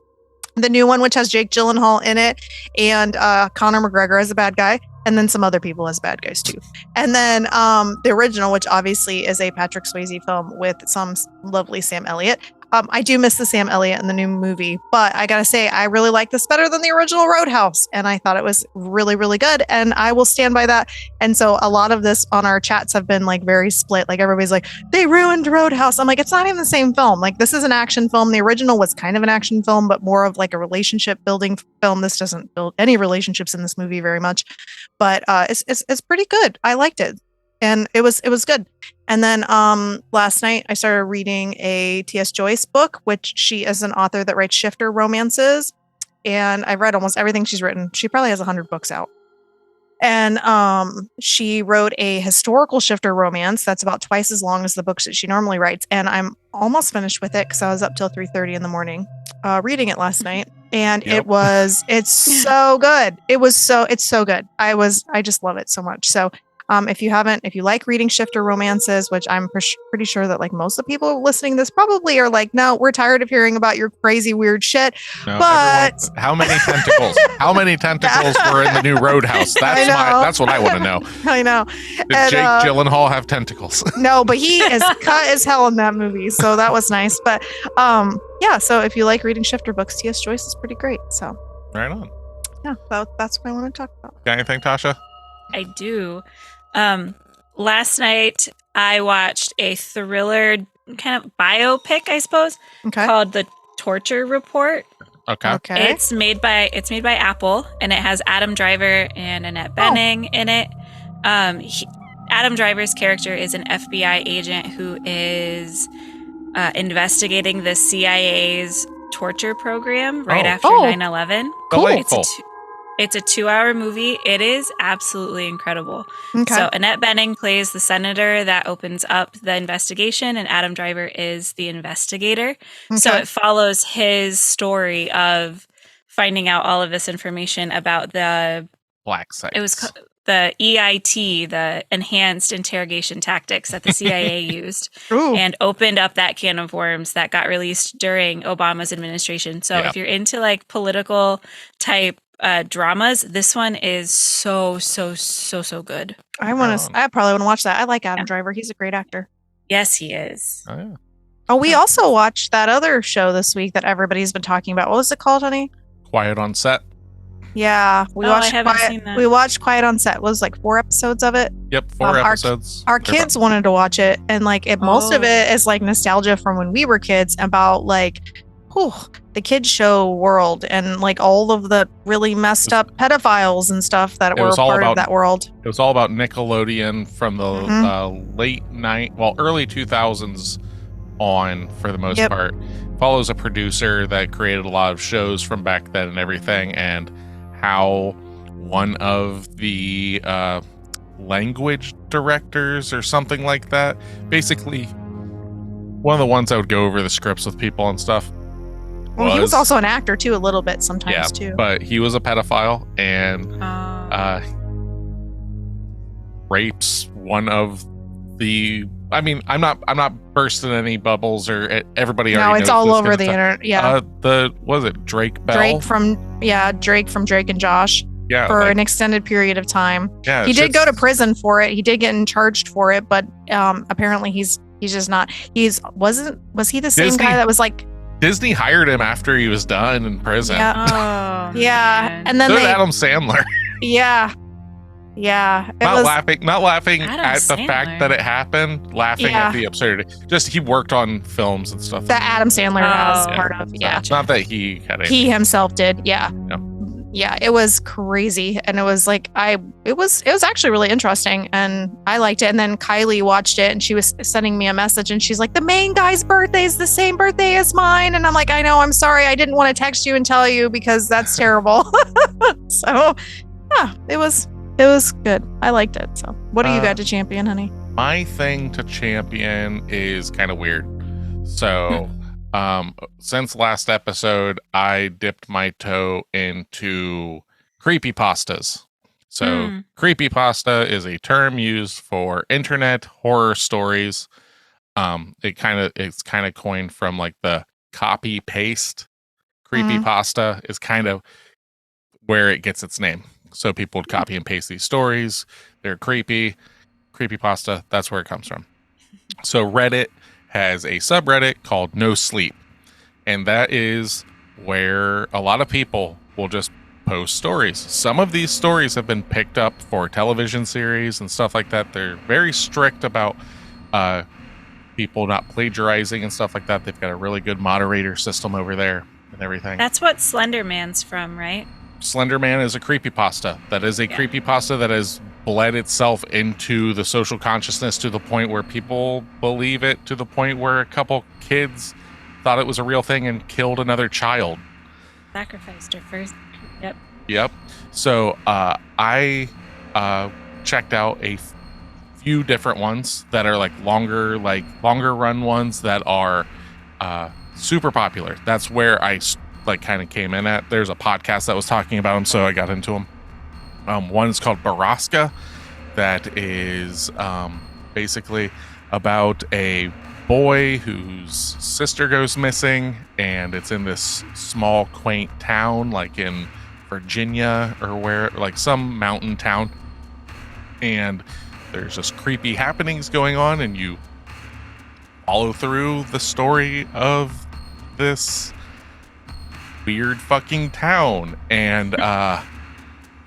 the new one, which has Jake Gyllenhaal in it, and Conor McGregor as a bad guy, and then some other people as bad guys too. And then the original, which obviously is a Patrick Swayze film with some lovely Sam Elliott. I do miss the Sam Elliott in the new movie, but I gotta say, I really like this better than the original Roadhouse. And I thought it was really, really good. And I will stand by that. And so a lot of this on our chats have been like very split. Like everybody's like, they ruined Roadhouse. I'm like, it's not even the same film. Like this is an action film. The original was kind of an action film, but more of like a relationship building film. This doesn't build any relationships in this movie very much, but it's pretty good. I liked it. And it was good. And then last night I started reading a T.S. Joyce book, which she is an author that writes shifter romances. And I've read almost everything she's written. She probably has 100 books out. And she wrote a historical shifter romance that's about twice as long as the books that she normally writes. And I'm almost finished with it because I was up till 3:30 in the morning reading it last night. And Yep. it's so good. It's so good. I just love it so much. So if you like reading shifter romances, which I'm pretty sure that like most of the people listening to this probably are like, no, we're tired of hearing about your crazy weird shit. No, But- everyone- how many tentacles? How many tentacles were in the new Roadhouse? I know. That's what I want to know. I know. Did And, Jake Gyllenhaal have tentacles? No, but he is cut as hell in that movie, so that was nice. But yeah, so if you like reading shifter books, T.S. Joyce is pretty great. So Right on. yeah, that's what I want to talk about. Got anything, Tasha? I do. Last night I watched a thriller kind of biopic, I suppose, Okay. called The Torture Report. Okay. Okay. It's made by Apple, and it has Adam Driver and Annette Bening in it. Adam Driver's character is an FBI agent who is investigating the CIA's torture program right after Oh. 9/11. Delightful. It's a 2-hour movie. It is absolutely incredible. Okay. So Annette Bening plays the senator that opens up the investigation, and Adam Driver is the investigator. So Okay. it follows his story of finding out all of this information about the Black sites. it was the EIT, the enhanced interrogation tactics that the CIA used, and opened up that can of worms that got released during Obama's administration. So if you're into like political type dramas, this one is so good. I probably want to watch that. I like Adam Driver. He's a great actor. Yes, he is. Oh, yeah. Oh, we also watched that other show this week that everybody's been talking about. What was it called, honey? Quiet on Set. Yeah, I haven't seen that. We watched Quiet on Set. It was like 4 episodes of it. Yep, 4 episodes. Our kids wanted to watch it, and like most of it is like nostalgia from when we were kids about like the kids show world and like all of the really messed up pedophiles and stuff that were part of that world. It was all about Nickelodeon from the early 2000s on, for the most part. Follows a producer that created a lot of shows from back then and everything, and how one of the language directors or something like that, basically one of the ones that would go over the scripts with people and stuff. Well, he was also an actor too, a little bit sometimes too. But he was a pedophile and rapes one of the. I mean, I'm not bursting any bubbles or everybody. No, already it's knows all this over the internet. Yeah. Was it Drake Bell? Drake from Drake and Josh. Yeah. For an extended period of time. Yeah. He did go to prison for it. He did get charged for it, but apparently he's just not. Was he the same guy that was like? Disney hired him after he was done in prison. Yeah. Yeah. And then Adam Sandler. Yeah. Yeah. Not laughing at the fact that it happened, laughing at the absurdity. Just he worked on films and stuff. That Adam Sandler has part of. Yeah. It's not that he had anything. He himself did. Yeah. Yeah, it was crazy, and it was like it was actually really interesting, and I liked it. And then Kylie watched it, and she was sending me a message, and she's like, "The main guy's birthday is the same birthday as mine," and I'm like, "I know, I'm sorry, I didn't want to text you and tell you because that's terrible." So, yeah, it was good. I liked it. So, what do you got to champion, honey? My thing to champion is kind of weird. So. Since last episode, I dipped my toe into creepypastas. So creepypasta is a term used for internet horror stories. It's kind of coined from like the copy paste. Creepypasta is kind of where it gets its name. So people would copy and paste these stories. They're creepy. Creepypasta, that's where it comes from. So Reddit has a subreddit called No Sleep, and that is where a lot of people will just post stories. Some of these stories have been picked up for television series and stuff like that. They're very strict about people not plagiarizing and stuff like that. They've got a really good moderator system over there and everything. That's what Slender Man's from, right? Slender Man is a creepypasta. That is a creepypasta that has bled itself into the social consciousness to the point where people believe it, to the point where a couple kids thought it was a real thing and killed another child. Sacrificed her first. Yep. So I checked out a few different ones that are longer run ones that are super popular. That's where I kind of came in at. There's a podcast that was talking about them, so I got into them. One is called Baraska, that is basically about a boy whose sister goes missing, and it's in this small quaint town like in Virginia or where, like some mountain town, and there's just creepy happenings going on, and you follow through the story of this weird fucking town. And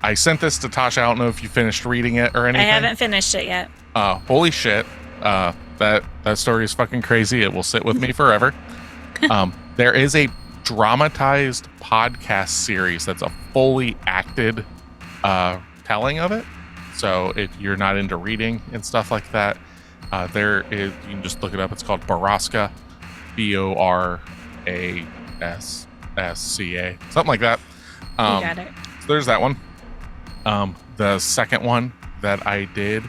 I sent this to Tasha. I don't know if you finished reading it or anything. I haven't finished it yet. Holy shit. That story is fucking crazy. It will sit with me forever. There is a dramatized podcast series that's a fully acted telling of it. So if you're not into reading and stuff like that, you can just look it up. It's called Baraska, BORASSCA, something like that. You got it. So there's that one. The second one that I did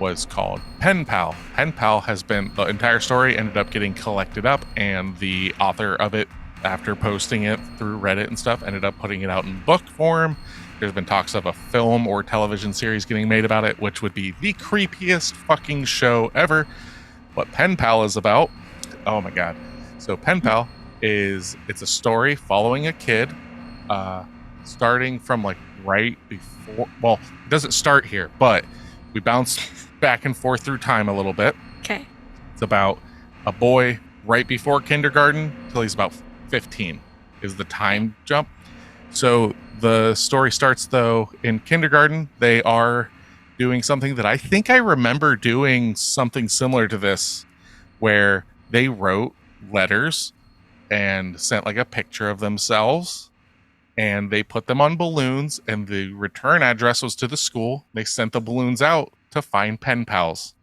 was called Pen Pal. Pen Pal has been, the entire story ended up getting collected up, and the author of it after posting it through Reddit and stuff, ended up putting it out in book form. There's been talks of a film or television series getting made about it, which would be the creepiest fucking show ever. What Pen Pal is about, oh my god. So Pen Pal it's a story following a kid, starting from like right before, well, it doesn't start here, but we bounce back and forth through time a little bit. Okay. It's about a boy right before kindergarten till he's about 15 is the time jump. So the story starts though in kindergarten. They are doing something that I think I remember doing something similar to this, where they wrote letters and sent like a picture of themselves, and they put them on balloons, and the return address was to the school. They sent the balloons out to find pen pals.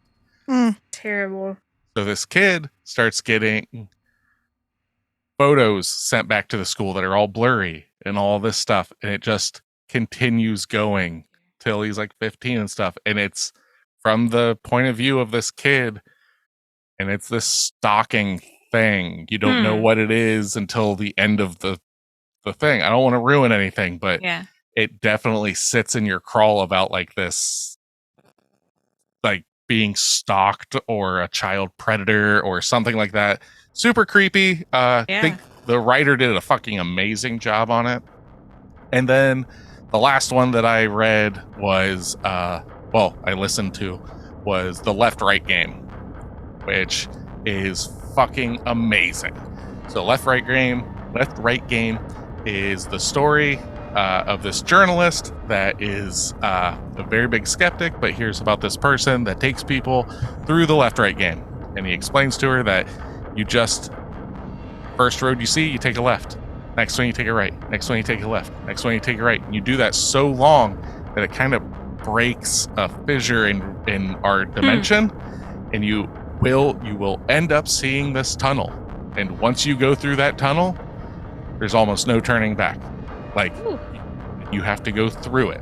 Terrible. So this kid starts getting photos sent back to the school that are all blurry and all this stuff, and it just continues going till he's like 15 and stuff. And it's from the point of view of this kid, and it's this stalking thing. You don't know what it is until the end of the thing. I don't want to ruin anything, but it definitely sits in your crawl about like this, like being stalked or a child predator or something like that. Super creepy. I think the writer did a fucking amazing job on it. And then the last one that I read was, I listened to, was The Left-Right Game, which is fucking amazing. So Left-Right Game is the story of this journalist that is a very big skeptic, but hears about this person that takes people through the left-right game. And he explains to her that you just, first road you see, you take a left. Next one you take a right. Next one you take a left. Next one you take a right. And you do that so long that it kind of breaks a fissure in our dimension, and you will end up seeing this tunnel. And once you go through that tunnel, there's almost no turning back. Like, you have to go through it.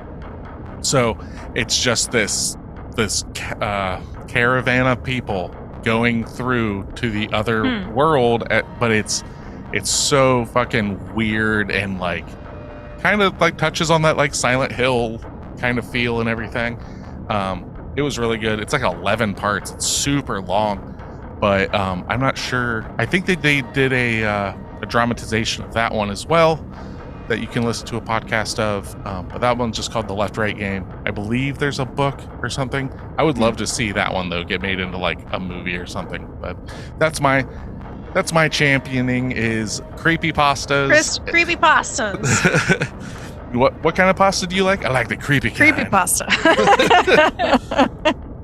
So it's just this caravan of people going through to the other world, but it's so fucking weird, and like kind of like touches on that like Silent Hill kind of feel and everything. It was really good. It's like 11 parts. It's super long, but I'm not sure. I think that they did a dramatization of that one as well that you can listen to a podcast of. But that one's just called The Left-Right Game. I believe there's a book or something. I would love to see that one though get made into like a movie or something. But that's my championing is creepypastas. Creepypastas. What kind of pasta do you like? I like the creepy kind. Creepypasta.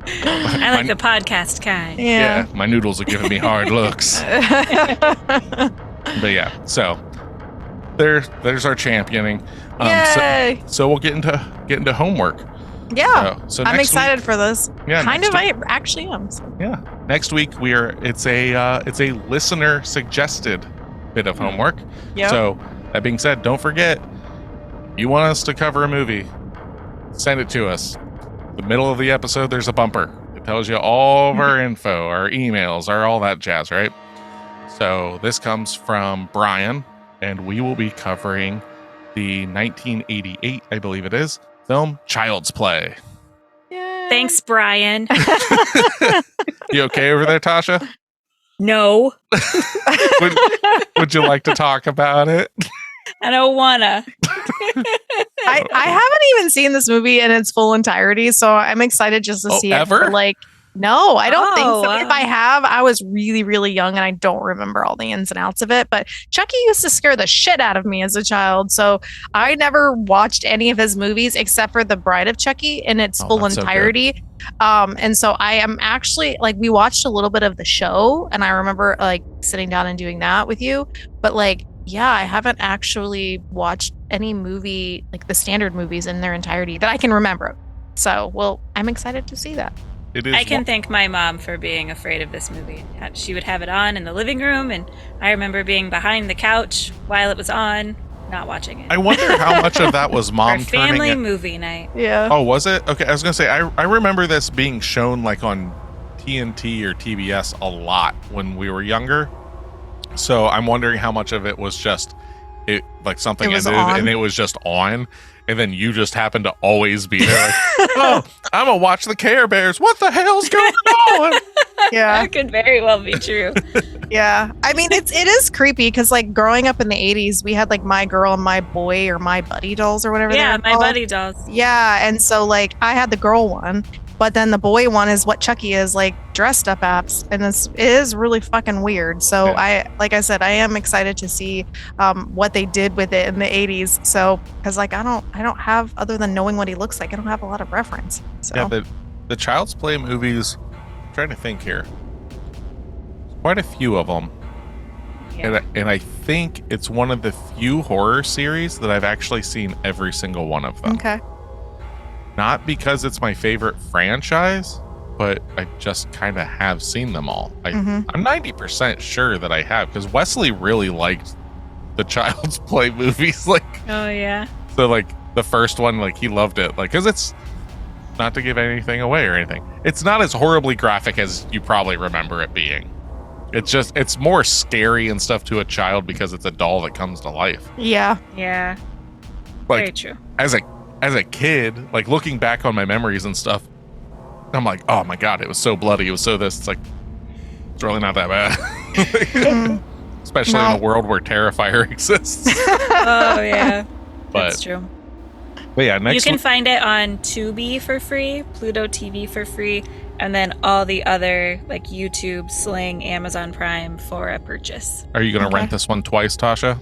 I like the podcast kind. Yeah, my noodles are giving me hard looks. But yeah, so there's our championing. Yay! So we'll get into homework. Yeah. So I'm excited for this. Yeah, I actually am. So. Yeah. Next week it's a listener suggested bit of homework. Yeah. So that being said, don't forget, you want us to cover a movie, send it to us. The middle of the episode, there's a bumper. It tells you all of our info, our emails, all that jazz, right? So this comes from Brian, and we will be covering the 1988, I believe it is, film Child's Play. Yay. Thanks, Brian. You okay over there, Tasha? No. Would you like to talk about it? I don't wanna. I haven't even seen this movie in its full entirety, so I'm excited just to see ever? it. For like, no, I don't think so. Wow. If I have, I was really, really young and I don't remember all the ins and outs of it. But Chucky used to scare the shit out of me as a child, so I never watched any of his movies except for The Bride of Chucky in its full entirety. And so I am actually like, we watched a little bit of the show, and I remember like sitting down and doing that with you, but like, yeah, I haven't actually watched any movie, like the standard movies in their entirety that I can remember. So, well, I'm excited to see that. It is. I can thank my mom for being afraid of this movie. She would have it on in the living room, and I remember being behind the couch while it was on, not watching it. I wonder how much of that was mom For turning family it. movie night. Yeah. Oh, was it? Okay, I was gonna say I remember this being shown like on TNT or TBS a lot when we were younger. So I'm wondering how much of it was just like something It was ended on. and it was just on, and then you just happened to always be there. Like, oh, I'm gonna watch the Care Bears. What the hell's going on? Yeah. That could very well be true. Yeah. I mean, it is creepy because, like, growing up in the 80s, we had, like, My Girl and My Boy or My Buddy dolls or whatever. Yeah, they were my called. buddy dolls. Yeah. And so, like, I had the girl one, but then the boy one is what Chucky is, like, dressed up apps. And it is really fucking weird. So, Yeah. like I said, I am excited to see what they did with it in the 80s. So, because, like, I don't have, other than knowing what he looks like, I don't have a lot of reference. So, Yeah, the Child's Play movies. I'm trying to think here. Quite a few of them. Yeah. And I think it's one of the few horror series that I've actually seen every single one of them. okay. Not because it's my favorite franchise, but I just kind of have seen them all. Mhm. I'm 90% sure that I have, because Wesley really liked the Child's Play movies. Like, Oh, yeah. so like the first one, like he loved it. Like, because it's not to give anything away or anything. It's not as horribly graphic as you probably remember it being. It's more scary and stuff to a child because it's a doll that comes to life. Yeah. Yeah. Like, Very true. as a kid, like looking back on my memories and stuff, I'm like, oh my god, it was so bloody, it was so this. It's like, it's really not that bad. Mhm. Especially in a world where Terrifier exists. Oh, yeah. But, That's true. but yeah, next You can week, find it on Tubi for free, Pluto TV for free, and then all the other like YouTube, Sling, Amazon Prime for a purchase. are you going to Okay. rent this one twice, Tasha?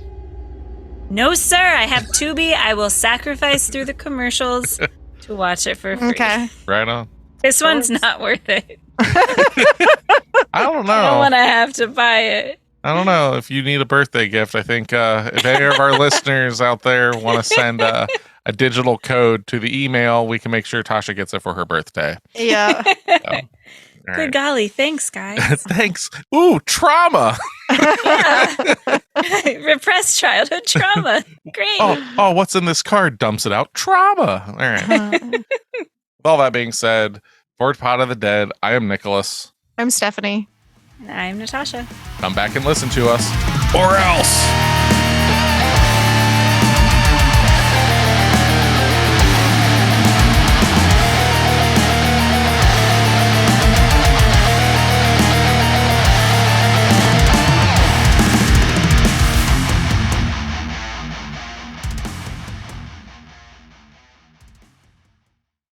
No, sir. I have Tubi. I will sacrifice through the commercials to watch it for free. Okay. Right on. This one's not worth it. I don't know. I don't want to have to buy it. I don't know if you need a birthday gift. I think if any of our listeners out there want to send a digital code to the email, we can make sure Tasha gets it for her birthday. Yeah. All Good right. golly. Thanks, guys. Thanks. Ooh, trauma. Yeah. Repressed childhood trauma. Great. Oh, what's in this card? Dumps it out. Trauma. All right. With all that being said, for Pod of the Dead, I am Nicholas. I'm Stephanie. I'm Natasha. Come back and listen to us, or else.